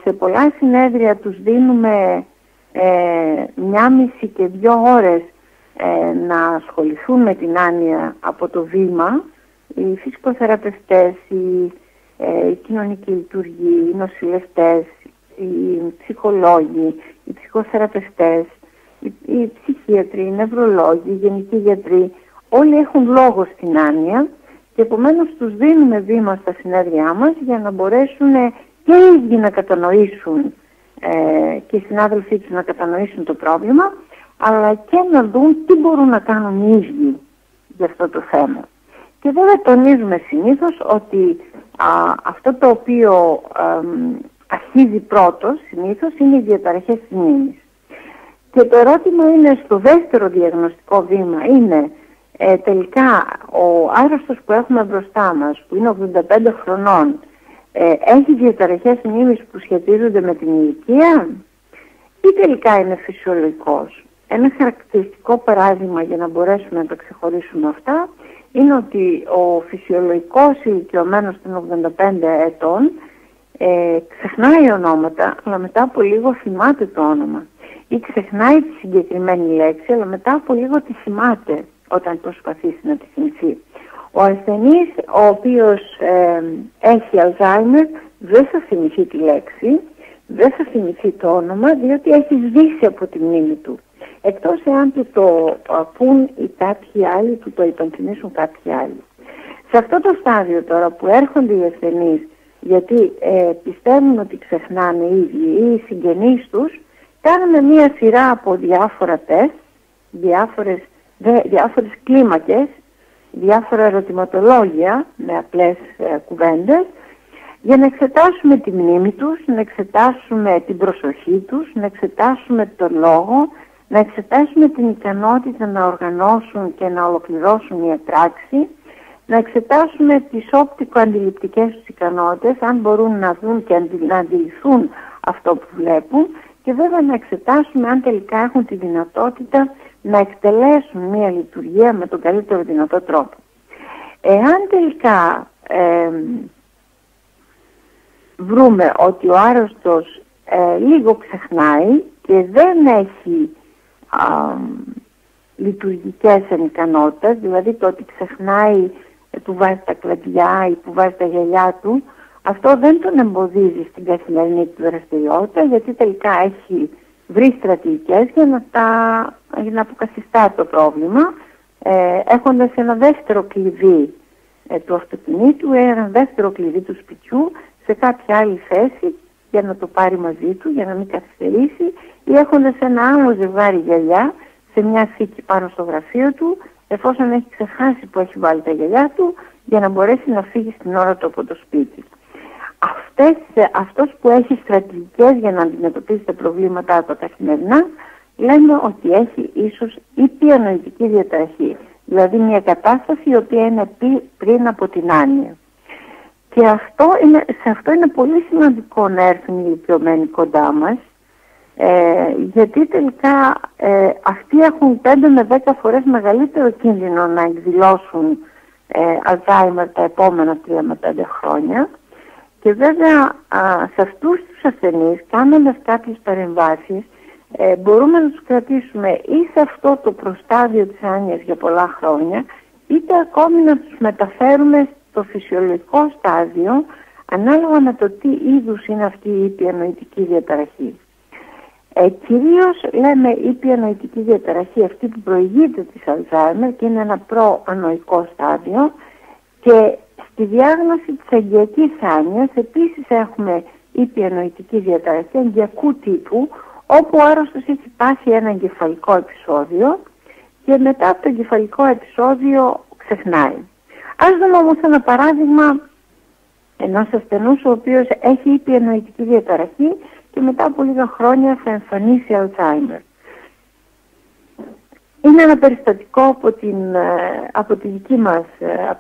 σε πολλά συνέδρια τους δίνουμε 1,5 και 2 ώρες να ασχοληθούν με την άνοια από το βήμα, οι φυσικοθεραπευτές, οι κοινωνικοί λειτουργοί, οι νοσηλευτές, οι ψυχολόγοι, οι ψυχοθεραπευτές, οι ψυχίατροι, οι νευρολόγοι, οι γενικοί γιατροί, όλοι έχουν λόγο στην άνοια και επομένως τους δίνουμε βήμα στα συνέδριά μας για να μπορέσουν και οι ίδιοι να κατανοήσουν και οι συνάδελφοί τους να κατανοήσουν το πρόβλημα, αλλά και να δουν τι μπορούν να κάνουν οι ίδιοι για αυτό το θέμα. Και βέβαια τονίζουμε συνήθως ότι αυτό το οποίο αρχίζει πρώτος συνήθως είναι οι διαταραχές της μνήμης. Και το ερώτημα είναι στο δεύτερο διαγνωστικό βήμα είναι τελικά ο άρρωστος που έχουμε μπροστά μας, που είναι 85 χρονών, έχει διαταραχές μνήμης που σχετίζονται με την ηλικία ή τελικά είναι φυσιολογικός? Ένα χαρακτηριστικό παράδειγμα για να μπορέσουμε να τα ξεχωρίσουμε αυτά είναι ότι ο φυσιολογικός ηλικιωμένος των 85 ετών ξεχνάει ονόματα, αλλά μετά από λίγο θυμάται το όνομα, ή ξεχνάει τη συγκεκριμένη λέξη, αλλά μετά από λίγο τη θυμάται όταν προσπαθήσει να τη θυμηθεί. Ο ασθενής ο οποίος έχει Αλζάιμερ δεν θα θυμηθεί τη λέξη, δεν θα θυμηθεί το όνομα, διότι έχει σβήσει από τη μνήμη του. Εκτός εάν του το πούν οι κάποιοι άλλοι, του το υπενθυμίσουν κάποιοι άλλοι. Σε αυτό το στάδιο τώρα που έρχονται οι ασθενείς, γιατί πιστεύουν ότι ξεχνάνε οι ίδιοι ή οι συγγενείς τους, κάνουμε μία σειρά από διάφορα τεστ, διάφορες κλίμακες, διάφορα ερωτηματολόγια με απλές κουβέντες, για να εξετάσουμε τη μνήμη τους, να εξετάσουμε την προσοχή τους, να εξετάσουμε τον λόγο, να εξετάσουμε την ικανότητα να οργανώσουν και να ολοκληρώσουν μια πράξη, να εξετάσουμε τις οπτικοαντιληπτικές τους ικανότητες, αν μπορούν να δουν και να αντιληφθούν αυτό που βλέπουν, και βέβαια να εξετάσουμε αν τελικά έχουν τη δυνατότητα να εκτελέσουν μια λειτουργία με τον καλύτερο δυνατό τρόπο. Εάν τελικά βρούμε ότι ο άρρωστος λίγο ξεχνάει και δεν έχει λειτουργικές ανικανότητες, δηλαδή το ότι ξεχνάει που βάζει τα κλαδιά ή που βάζει τα γυαλιά του, αυτό δεν τον εμποδίζει στην καθημερινή του δραστηριότητα, γιατί τελικά έχει βρει στρατηγικές για να αποκαθιστά το πρόβλημα, έχοντας ένα δεύτερο κλειδί του αυτοκινήτου, ένα δεύτερο κλειδί του σπιτιού σε κάποια άλλη θέση για να το πάρει μαζί του, για να μην καθυστερήσει, ή έχοντας ένα άλλο ζευγάρι γυαλιά σε μια θήκη πάνω στο γραφείο του, εφόσον έχει ξεχάσει που έχει βάλει τα γυαλιά του, για να μπορέσει να φύγει στην ώρα του από το σπίτι. Αυτός που έχει στρατηγικές για να αντιμετωπίσει τα προβλήματά του καθημερινά, λέμε ότι έχει ίσως ήπια νοητική διαταραχή. Δηλαδή μια κατάσταση η οποία είναι πριν από την άνοια. Και σε αυτό είναι πολύ σημαντικό να έρθουν οι ηλικιωμένοι κοντά μας, γιατί τελικά αυτοί έχουν 5 με 10 φορές μεγαλύτερο κίνδυνο να εκδηλώσουν Alzheimer τα επόμενα 3 με 5 χρόνια. Και βέβαια σε αυτούς τους ασθενείς, κάνοντας κάποιες παρεμβάσεις, μπορούμε να τους κρατήσουμε ή σε αυτό το προστάδιο της άνοιας για πολλά χρόνια, είτε ακόμη να τους μεταφέρουμε στο φυσιολογικό στάδιο, ανάλογα με το τι είδους είναι αυτή η ήπια νοητική διαταραχή. Κυρίως λέμε ήπια νοητική διαταραχή αυτή που προηγείται της Alzheimer και είναι ένα προανοϊκό στάδιο, και στη διάγνωση της αγκιακής άνοιας επίσης έχουμε ήπια νοητική διαταραχή αγκιακού τύπου, όπου ο άρρωστος έχει πάσει ένα εγκεφαλικό επεισόδιο και μετά από το εγκεφαλικό επεισόδιο ξεχνάει. Ας δούμε όμως ένα παράδειγμα ενός ασθενούς ο οποίος έχει ήπια νοητική διαταραχή και μετά από λίγα χρόνια θα εμφανίσει Alzheimer. Είναι ένα περιστατικό από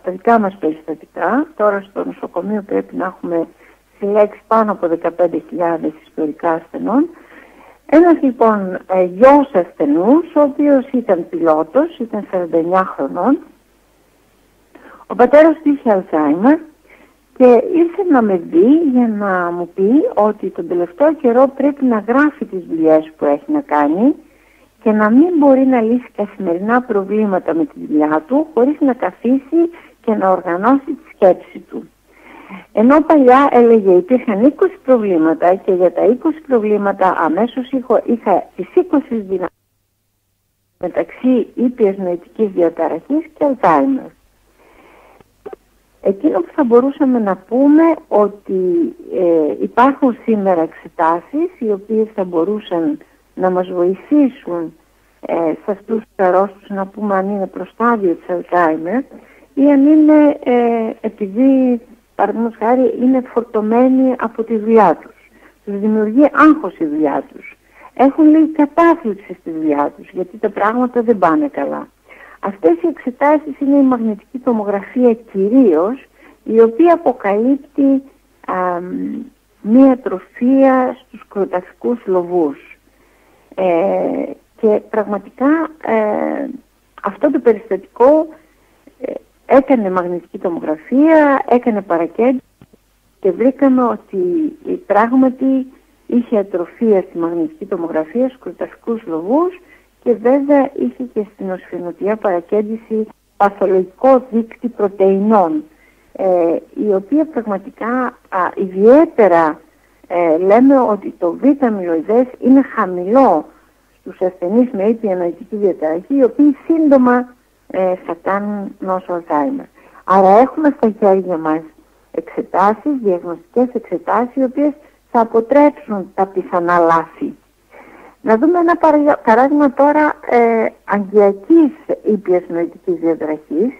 τα δικά μας περιστατικά. Τώρα στο νοσοκομείο πρέπει να έχουμε συλλέξει πάνω από 15.000 ιστορικά ασθενών. Ένας λοιπόν γιος ασθενούς, ο οποίος ήταν πιλότος, ήταν 49 χρονών. Ο πατέρας του είχε Alzheimer και ήρθε να με δει για να μου πει ότι τον τελευταίο καιρό πρέπει να γράφει τις δουλειές που έχει να κάνει και να μην μπορεί να λύσει καθημερινά προβλήματα με τη δουλειά του χωρίς να καθίσει και να οργανώσει τη σκέψη του. Ενώ παλιά έλεγε υπήρχαν 20 προβλήματα και για τα 20 προβλήματα αμέσως είχα τις 20 δυνατότητες μεταξύ ήπιας νοητικής διαταραχής και Alzheimer. Εκείνο που θα μπορούσαμε να πούμε ότι υπάρχουν σήμερα εξετάσεις οι οποίες θα μπορούσαν να μας βοηθήσουν σε αυτούς τους αρρώστους να πούμε αν είναι προστάδιο της Alzheimer ή αν είναι επειδή παραδείγματος χάρη είναι φορτωμένοι από τη δουλειά τους. Τους δημιουργεί άγχος η δουλειά τους. Έχουν λίγη κατάθλιψη στη δουλειά τους γιατί τα πράγματα δεν πάνε καλά. Αυτές οι εξετάσεις είναι η μαγνητική τομογραφία κυρίως, η οποία αποκαλύπτει μία ατροφία στους κροταφικούς λοβούς. Και πραγματικά αυτό το περιστατικό έκανε μαγνητική τομογραφία, έκανε παρακέντρωση και βρήκαμε ότι πράγματι είχε ατροφία στη μαγνητική τομογραφία στους κροταφικούς λοβούς και βέβαια είχε και στην οσφινωτία παρακέντηση παθολογικό δείκτη πρωτεϊνών, η οποία πραγματικά ιδιαίτερα λέμε ότι το β-αμυλοειδές είναι χαμηλό στους ασθενείς με ήπια νοητική διαταραχή, οι οποίοι σύντομα θα κάνουν νόσο Alzheimer. Άρα έχουμε στα χέρια μας εξετάσεις, διαγνωστικές εξετάσεις, οι οποίες θα αποτρέψουν τα πιθανά λάθη. Να δούμε ένα παράδειγμα τώρα αγκιακής ήπιας νοητικής διαταραχής.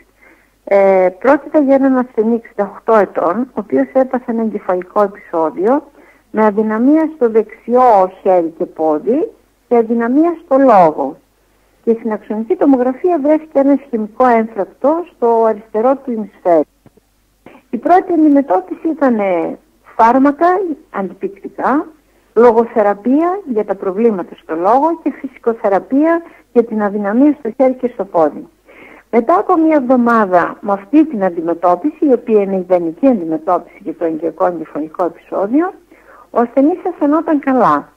Πρόκειται για έναν ασθενή 68 ετών, ο οποίος έπαθε ένα εγκεφαλικό επεισόδιο με αδυναμία στο δεξιό χέρι και πόδι και αδυναμία στο λόγο. Και στην αξονική τομογραφία βρέθηκε ένα ισχυμικό έμφρακτο στο αριστερό του ημισφαίρι. Η πρώτη αντιμετώπιση ήταν φάρμακα αντιπικτικά, λογοθεραπεία για τα προβλήματα στο λόγο και φυσικοθεραπεία για την αδυναμία στο χέρι και στο πόδι. Μετά από μια εβδομάδα με αυτή την αντιμετώπιση, η οποία είναι ιδανική αντιμετώπιση για το αγκιακό εγκεφαλικό επεισόδιο, ο ασθενής αισθανόταν καλά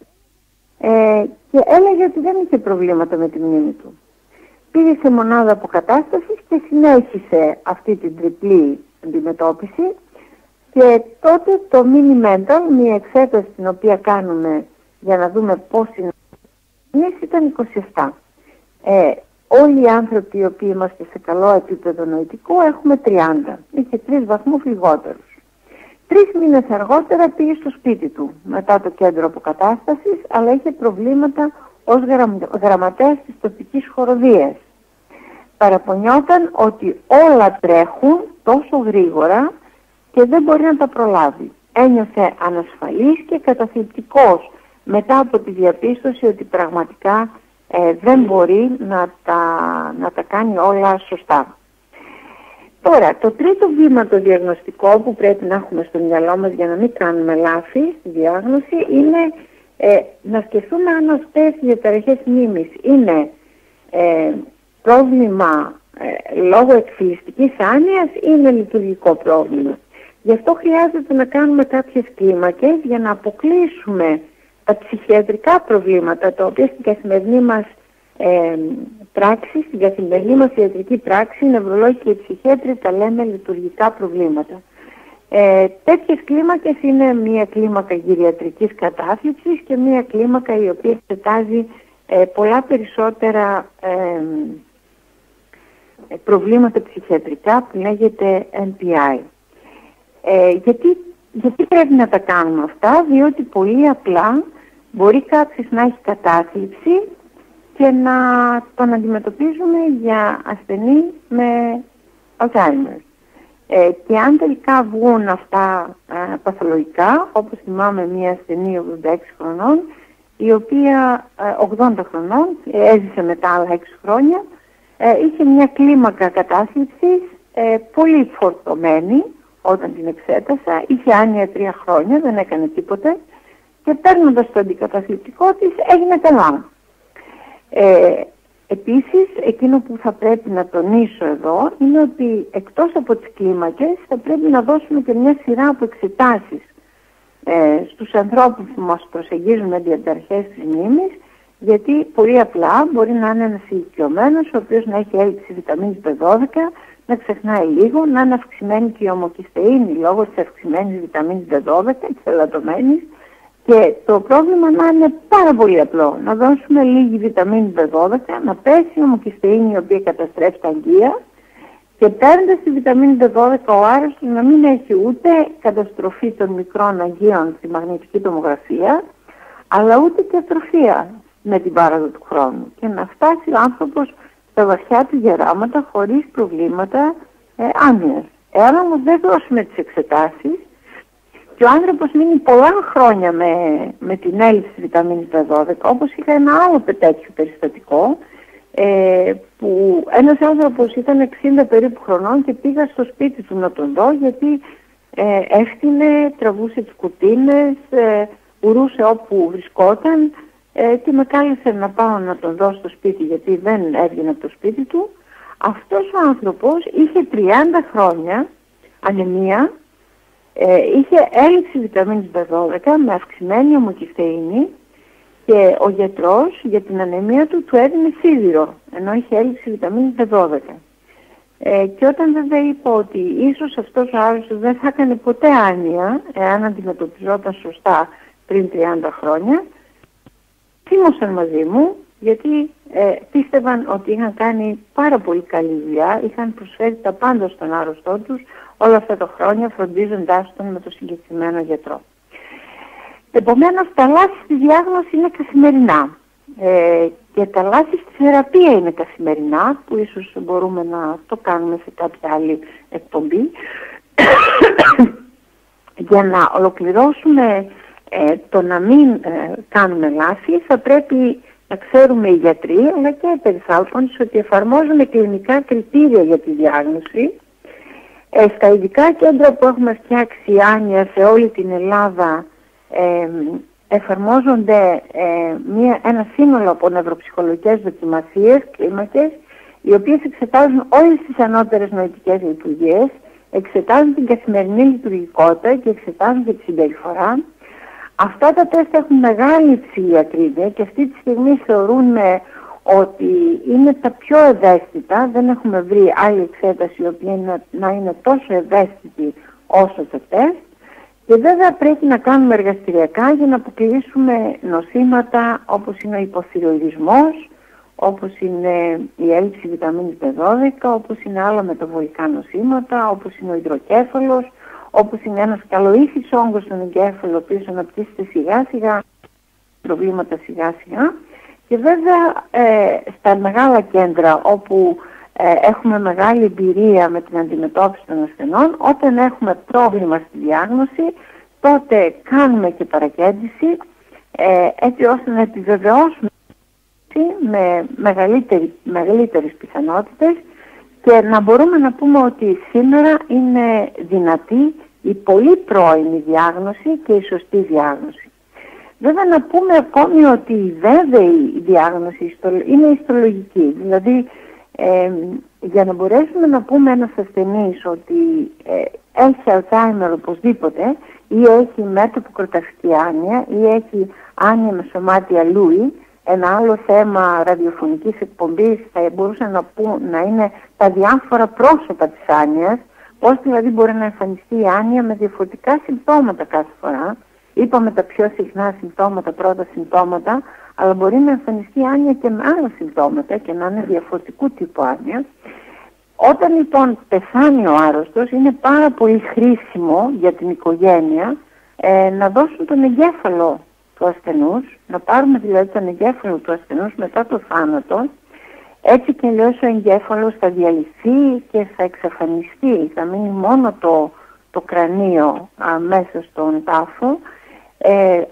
και έλεγε ότι δεν είχε προβλήματα με τη μνήμη του. Πήγε σε μονάδα αποκατάστασης και συνέχισε αυτή την τριπλή αντιμετώπιση και τότε το Mini Mental, μια εξέταση την οποία κάνουμε για να δούμε πώς είναι Εμείς ήταν 27. Όλοι οι άνθρωποι οι οποίοι είμαστε σε καλό επίπεδο νοητικό έχουμε 30. Είχε 3 βαθμούς λιγότερους. 3 μήνες αργότερα πήγε στο σπίτι του μετά το κέντρο αποκατάστασης, αλλά είχε προβλήματα ως γραμματέας της τοπικής χοροδίας. Παραπονιόταν ότι όλα τρέχουν τόσο γρήγορα και δεν μπορεί να τα προλάβει. Ένιωθε ανασφαλής και καταθλιπτικός μετά από τη διαπίστωση ότι πραγματικά δεν μπορεί να τα κάνει όλα σωστά. Τώρα, το τρίτο βήμα, το διαγνωστικό που πρέπει να έχουμε στο μυαλό μας για να μην κάνουμε λάθη στη διάγνωση, είναι να σκεφτούμε αν αυτές οι διαταραχές μνήμης είναι πρόβλημα λόγω εκφυλιστικής άνοιας ή είναι λειτουργικό πρόβλημα. Γι' αυτό χρειάζεται να κάνουμε κάποιες κλίμακες για να αποκλείσουμε τα ψυχιατρικά προβλήματα, τα οποία στην καθημερινή μας πράξη, στην καθημερινή μας ιατρική πράξη, οι νευρολόγοι και οι ψυχίατροι τα λέμε λειτουργικά προβλήματα. Τέτοιες κλίμακες είναι μία κλίμακα γυριατρικής κατάθλιψης και μία κλίμακα η οποία εξετάζει πολλά περισσότερα προβλήματα ψυχιατρικά που λέγεται NPI. Γιατί πρέπει να τα κάνουμε αυτά? Διότι πολύ απλά μπορεί κάποιος να έχει κατάθλιψη και να τον αντιμετωπίζουμε για ασθενή με Alzheimer. Και αν τελικά βγουν αυτά παθολογικά, όπως θυμάμαι μια ασθενή 86 χρονών, η οποία 80 χρονών, έζησε μετά άλλα 6 χρόνια, είχε μια κλίμακα κατάθλιψης πολύ φορτωμένη όταν την εξέτασα, είχε άνοια 3 χρόνια, δεν έκανε τίποτε και παίρνοντας το αντικαταθλιπτικό της έγινε καλά. Επίσης, εκείνο που θα πρέπει να τονίσω εδώ είναι ότι εκτός από τις κλίμακες θα πρέπει να δώσουμε και μια σειρά από εξετάσεις στους ανθρώπους που μας προσεγγίζουν με διαταραχές της μνήμης, γιατί πολύ απλά μπορεί να είναι ένας ηλικιωμένος ο οποίος να έχει έλλειψη βιταμίνης B12, να ξεχνάει λίγο, να είναι αυξημένη και η ομοκυστεΐνη λόγω της αυξημένης βιταμίνης B12, της ελαττωμένης, και το πρόβλημα να είναι πάρα πολύ απλό. Να δώσουμε λίγη βιταμίνη B12, να πέσει η ομοκυστεΐνη η οποία καταστρέφει τα αγγεία και παίρνοντας τη βιταμίνη B12 ο άρρωστος να μην έχει ούτε καταστροφή των μικρών αγγείων στη μαγνητική τομογραφία, αλλά ούτε και ατροφία με την πάραδο του χρόνου και να φτάσει ο άνθρωπος στα βαθιά του γεράματα χωρίς προβλήματα άνοιας. Εάν όμως δεν δώσουμε τις εξετάσεις και ο άνθρωπος μείνει πολλά χρόνια με την έλλειψη βιταμίνης B12, όπως είχα ένα άλλο τέτοιο περιστατικό, που ένας άνθρωπος ήταν 60 περίπου χρονών και πήγα στο σπίτι του να τον δω γιατί έφτιανε, τραβούσε τις κουτίνες, ουρούσε όπου βρισκόταν και με κάλεσε να πάω να τον δω στο σπίτι γιατί δεν έβγαινε από το σπίτι του. Αυτός ο άνθρωπος είχε 30 χρόνια ανεμία, είχε έλλειψη βιταμίνης B12 με αυξημένη ομοκυστεΐνη και ο γιατρός για την ανεμία του έδινε σίδηρο, ενώ είχε έλλειψη βιταμίνης B12. Και όταν βέβαια είπα ότι ίσως αυτός ο άρρωστος δεν θα έκανε ποτέ άνοια εάν αντιμετωπιζόταν σωστά πριν 30 χρόνια, θύμωσαν μαζί μου γιατί πίστευαν ότι είχαν κάνει πάρα πολύ καλή δουλειά, είχαν προσφέρει τα πάντα στον άρρωστό τους όλα αυτά τα χρόνια φροντίζοντάς τον με το συγκεκριμένο γιατρό. Επομένως τα λάθη στη διάγνωση είναι καθημερινά και τα λάθη στη θεραπεία είναι καθημερινά, που ίσως μπορούμε να το κάνουμε σε κάποια άλλη εκπομπή. Για να ολοκληρώσουμε το να μην κάνουμε λάθη, θα πρέπει να ξέρουμε οι γιατροί αλλά και οι περιθάλπονες ότι εφαρμόζουμε κλινικά κριτήρια για τη διάγνωση. Στα ειδικά κέντρα που έχουμε φτιάξει άνοια σε όλη την Ελλάδα εφαρμόζονται ένα σύνολο από νευροψυχολογικές δοκιμασίες, κλίμακες, οι οποίες εξετάζουν όλες τις ανώτερες νοητικές λειτουργίες, εξετάζουν την καθημερινή λειτουργικότητα και εξετάζουν και τη συμπεριφορά. Αυτά τα τεστ έχουν μεγάλη υψηλή ακρίβεια και αυτή τη στιγμή θεωρούμε ότι είναι τα πιο ευαίσθητα. Δεν έχουμε βρει άλλη εξέταση η οποία να είναι τόσο ευαίσθητη όσο το τεστ Και βέβαια πρέπει να κάνουμε εργαστηριακά για να αποκλείσουμε νοσήματα όπως είναι ο υποθυροειδισμός, όπως είναι η έλλειψη βιταμίνης B12, όπως είναι άλλα μεταβολικά νοσήματα, όπως είναι ο υδροκέφαλος, όπως είναι ένας καλοήθης όγκος στον εγκέφαλο, ο οποίος αναπτύσσεται σιγά σιγά, προβλήματα σιγά σιγά. Και βέβαια στα μεγάλα κέντρα όπου έχουμε μεγάλη εμπειρία με την αντιμετώπιση των ασθενών, όταν έχουμε πρόβλημα στη διάγνωση, τότε κάνουμε και παρακέντηση, έτσι ώστε να επιβεβαιώσουμε με μεγαλύτερες πιθανότητες και να μπορούμε να πούμε ότι σήμερα είναι δυνατή η πολύ πρώιμη διάγνωση και η σωστή διάγνωση. Βέβαια να πούμε ακόμη ότι η βέβαιη διάγνωση είναι ιστολογική. Δηλαδή για να μπορέσουμε να πούμε ένας ασθενής ότι έχει Alzheimer οπωσδήποτε ή έχει μέτωπο κροταφική άνοια ή έχει άνοια με σωμάτια Λούι, ένα άλλο θέμα ραδιοφωνικής εκπομπής θα μπορούσε να είναι τα διάφορα πρόσωπα της άνοιας, πώς δηλαδή μπορεί να εμφανιστεί η άνοια με διαφορετικά συμπτώματα κάθε φορά. Είπαμε τα πιο συχνά συμπτώματα, πρώτα συμπτώματα, αλλά μπορεί να εμφανιστεί άνοια και με άλλα συμπτώματα και να είναι διαφορετικού τύπου άνοια. Όταν λοιπόν πεθάνει ο άρρωστος, είναι πάρα πολύ χρήσιμο για την οικογένεια να δώσουν τον εγκέφαλο του ασθενούς, να πάρουμε δηλαδή τον εγκέφαλο του ασθενούς μετά το θάνατο. Έτσι και αλλιώς ο εγκέφαλος θα διαλυθεί και θα εξαφανιστεί, θα μείνει μόνο το κρανίο μέσα στον τάφο.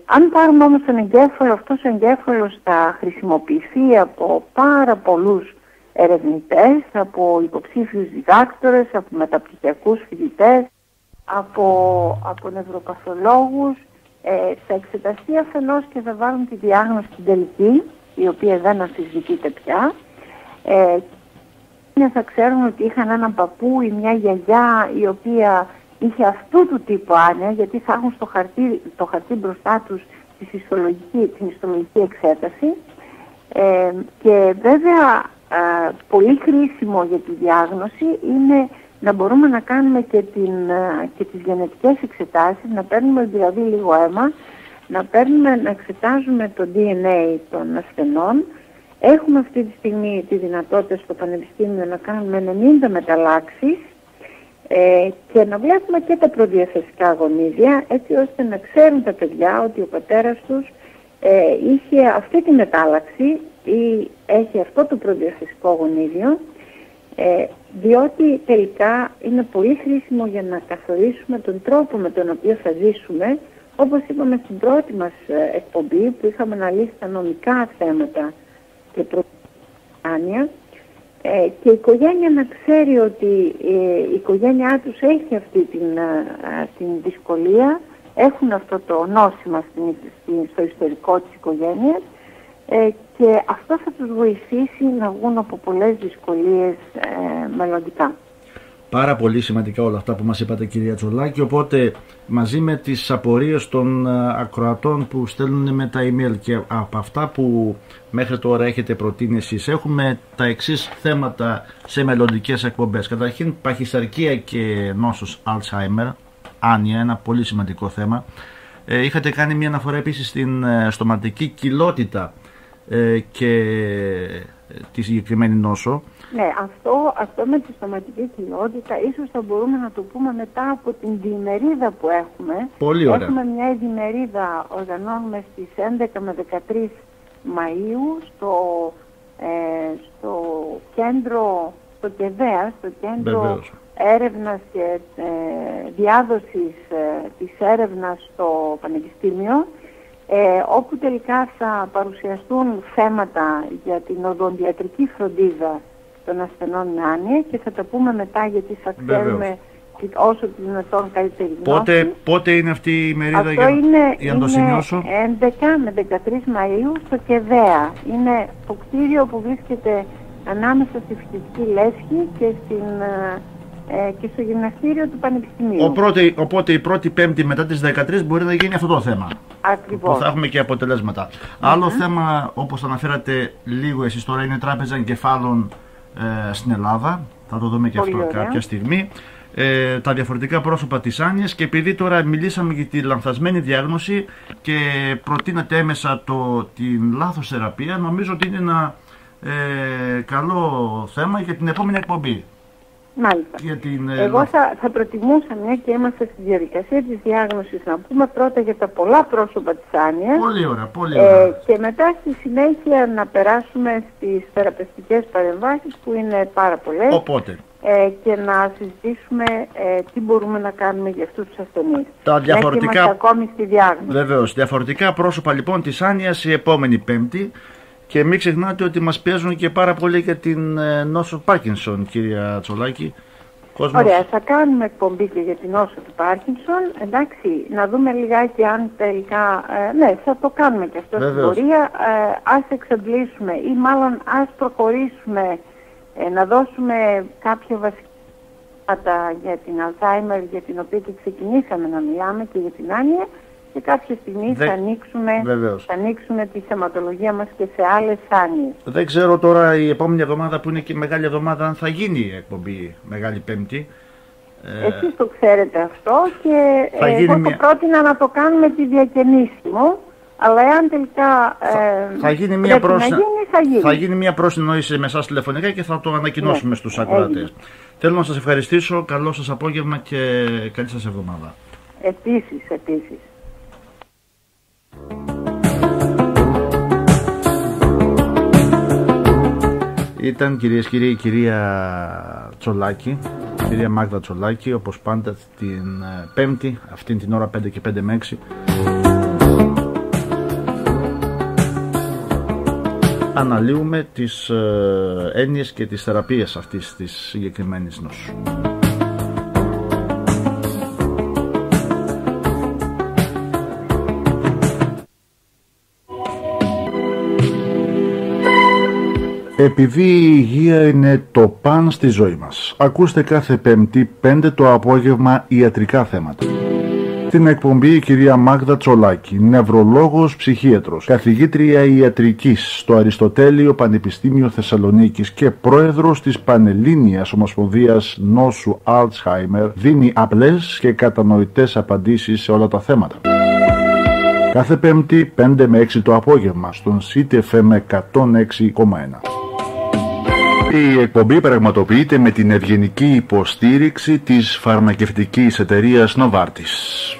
Αν πάρουμε όμως τον εγκέφαλο, αυτός ο εγκέφαλος θα χρησιμοποιηθεί από πάρα πολλούς ερευνητές, από υποψήφιους διδάκτορες, από μεταπτυχιακούς φοιτητές, από νευροπαθολόγους. Θα εξεταστεί αφενός και θα βάλουν τη διάγνωση στην τελική, η οποία δεν αμφισβητείται πια. Θα ξέρουν ότι είχαν έναν παππού ή μια γιαγιά η οποία είχε αυτού του τύπου άνοια, γιατί θα έχουν το χαρτί μπροστά τους την ιστολογική εξέταση. Και βέβαια πολύ χρήσιμο για τη διάγνωση είναι να μπορούμε να κάνουμε και τις γενετικές εξετάσεις, να παίρνουμε δηλαδή λίγο αίμα, να εξετάζουμε το DNA των ασθενών. Έχουμε αυτή τη στιγμή τη δυνατότητα στο Πανεπιστήμιο να κάνουμε 90 μεταλλάξεις και να βλέπουμε και τα προδιαθεσικά γονίδια, έτσι ώστε να ξέρουν τα παιδιά ότι ο πατέρας τους είχε αυτή τη μετάλλαξη ή έχει αυτό το προδιαθεσικό γονίδιο, διότι τελικά είναι πολύ χρήσιμο για να καθορίσουμε τον τρόπο με τον οποίο θα ζήσουμε, όπως είπαμε στην πρώτη μας εκπομπή που είχαμε αναλύσει τα νομικά θέματα και προάνια, και η οικογένεια να ξέρει ότι η οικογένειά τους έχει αυτή την δυσκολία, έχουν αυτό το νόσημα στο ιστορικό της οικογένειας, και αυτό θα τους βοηθήσει να βγουν από πολλές δυσκολίες μελλοντικά. Πάρα πολύ σημαντικά όλα αυτά που μας είπατε, κυρία Τσολάκη, οπότε μαζί με τις απορίες των ακροατών που στέλνουν με τα email και από αυτά που μέχρι τώρα έχετε προτείνει εσείς, έχουμε τα εξής θέματα σε μελλοντικές εκπομπές. Καταρχήν, παχυσαρκία και νόσος Alzheimer, άνοια, ένα πολύ σημαντικό θέμα. Είχατε κάνει μια αναφορά επίσης στην στοματική κοιλότητα και τη συγκεκριμένη νόσο. Ναι, αυτό με τη στοματική κοιλότητα ίσως θα μπορούμε να το πούμε μετά από την διημερίδα που έχουμε. Πολύ ωραία. Έχουμε μια διημερίδα, οργανώνουμε στις 11 με 13 Μαΐου στο κέντρο, στο ΚΕΔΕΑ, στο κέντρο έρευνας και διάδοσης της έρευνας στο Πανεπιστήμιο, όπου τελικά θα παρουσιαστούν θέματα για την οδοντιατρική φροντίδα των ασθενών με άνοια και θα τα πούμε μετά, γιατί θα ξέρουμε όσο το δυνατόν καλύτερη γνώση. Πότε είναι αυτή η ημερίδα για να το σημειώσω? 11 με 13 Μαΐου στο ΚΕΔΕΑ. Είναι το κτίριο που βρίσκεται ανάμεσα στη Φοιτητική Λέσχη και στο γυμναστήριο του Πανεπιστημίου. Οπότε η πρώτη Πέμπτη μετά τις 13 μπορεί να γίνει αυτό το θέμα. Ακριβώς. Που θα έχουμε και αποτελέσματα. Άλλο θέμα, όπως αναφέρατε λίγο εσείς τώρα, είναι η Τράπεζα Εγκεφάλων στην Ελλάδα. Θα το δούμε και Πολύ αυτό ωραία. κάποια στιγμή. Τα διαφορετικά πρόσωπα της άνοιας, και επειδή τώρα μιλήσαμε για τη λανθασμένη διάγνωση και προτείνεται έμεσα την λάθος θεραπεία, νομίζω ότι είναι ένα καλό θέμα για την επόμενη εκπομπή. Μάλιστα. Για την, Εγώ θα προτιμούσα, μια και είμαστε στη διαδικασία της διάγνωσης, να πούμε πρώτα για τα πολλά πρόσωπα της άνοιας. Πολύ ωραία, πολύ ωραία. Και μετά στη συνέχεια να περάσουμε στις θεραπευτικές παρεμβάσεις, που είναι πάρα πολλές. Οπότε, Και να συζητήσουμε τι μπορούμε να κάνουμε για αυτούς τους ασθενείς. τα διαφορετικά, είμαστε ακόμη στη διάγνωση. βεβαίως, διαφορετικά πρόσωπα λοιπόν της άνοιας η επόμενη Πέμπτη. Και μην ξεχνάτε ότι μας πιέζουν και πάρα πολύ για την νόσο Πάρκινσον, κυρία Τσολάκη. Ωραία, θα κάνουμε εκπομπή και για την νόσο του Πάρκινσον. Εντάξει, να δούμε λιγάκι αν τελικά... ναι, θα το κάνουμε και αυτό στην πορεία. Ας εξαντλήσουμε ή μάλλον ας προχωρήσουμε να δώσουμε κάποια βασικά για την Alzheimer, για την οποία και ξεκινήσαμε να μιλάμε, και για την άνοια. Και κάποια στιγμή θα ανοίξουμε τη θεματολογία μας και σε άλλες άνοιες. Δεν ξέρω τώρα η επόμενη εβδομάδα, που είναι και μεγάλη εβδομάδα, αν θα γίνει η εκπομπή Μεγάλη Πέμπτη. Εσείς το ξέρετε αυτό, και εγώ το πρότεινα να το κάνουμε τη διακαινήσιμο, αλλά εάν τελικά θα γίνει μια προσυνεννόηση με εσάς τηλεφωνικά και θα το ανακοινώσουμε στους ακροατές. Θέλω να σας ευχαριστήσω, καλό σας απόγευμα και καλή σας εβδομάδα. Επίσης. Ήταν, κυρίες και κύριοι, η κυρία Τσολάκη, η κυρία Μάγδα Τσολάκη, όπως πάντα την Πέμπτη, αυτήν την ώρα 5 και 5 με 6. Αναλύουμε τις έννοιες και τις θεραπείες αυτής της συγκεκριμένης νόσου. Επειδή η υγεία είναι το παν στη ζωή μας, ακούστε κάθε Πέμπτη 5 το απόγευμα ιατρικά θέματα. Στην εκπομπή η κυρία Μάγδα Τσολάκη, νευρολόγος ψυχίατρος, καθηγήτρια ιατρικής στο Αριστοτέλειο Πανεπιστήμιο Θεσσαλονίκης και πρόεδρος της Πανελλήνιας Ομοσπονδίας Νόσου Alzheimer, δίνει απλές και κατανοητές απαντήσεις σε όλα τα θέματα. Κάθε Πέμπτη 5 με 6 το απόγευμα στον CTFM 106,1. Η εκπομπή πραγματοποιείται με την ευγενική υποστήριξη της φαρμακευτικής εταιρείας Novartis.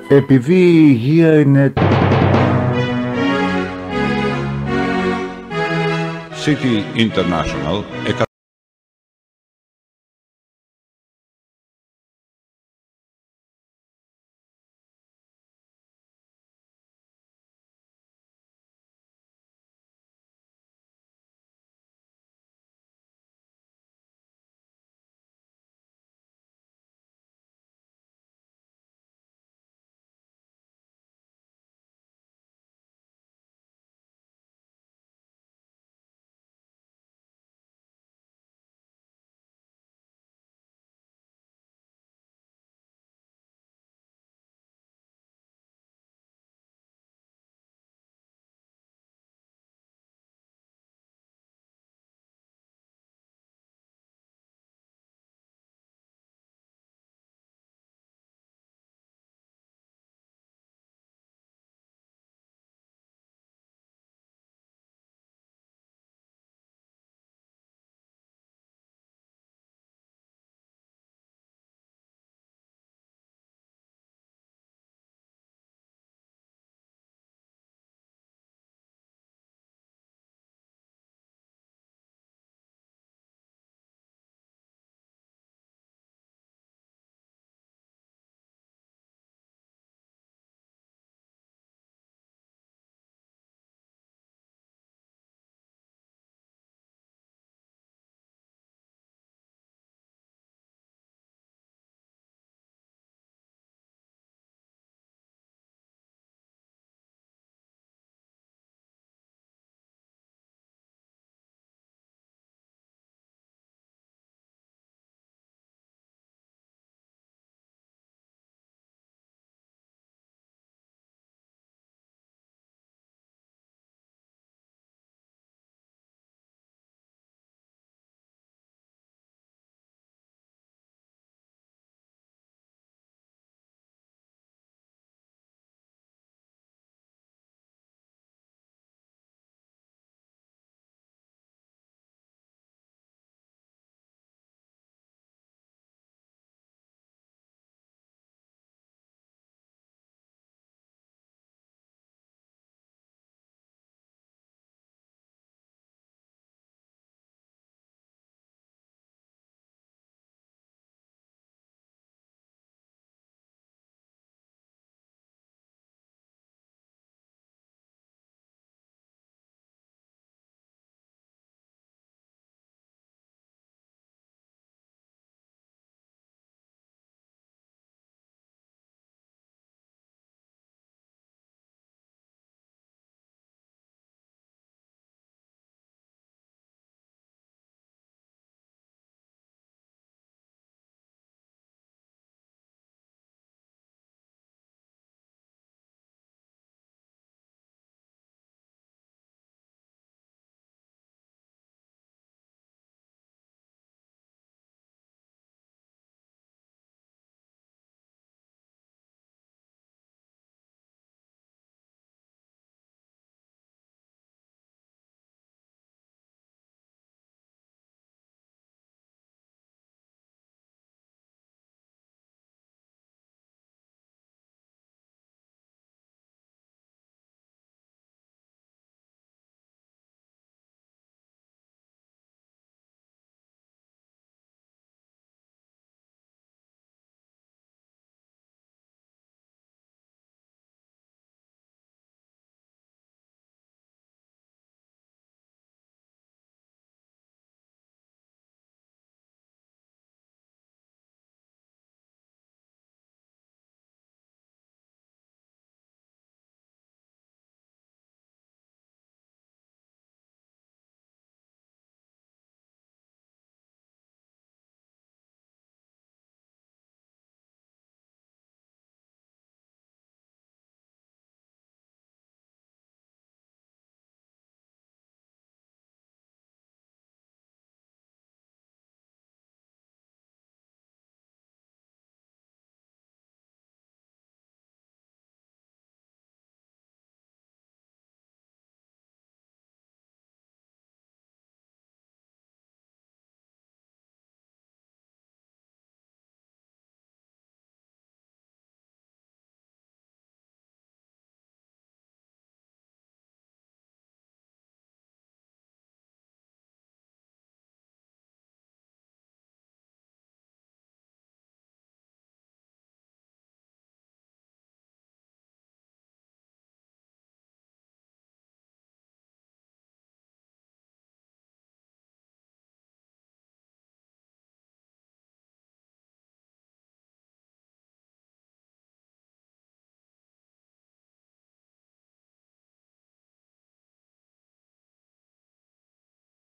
Επειδή η υγεία είναι... City International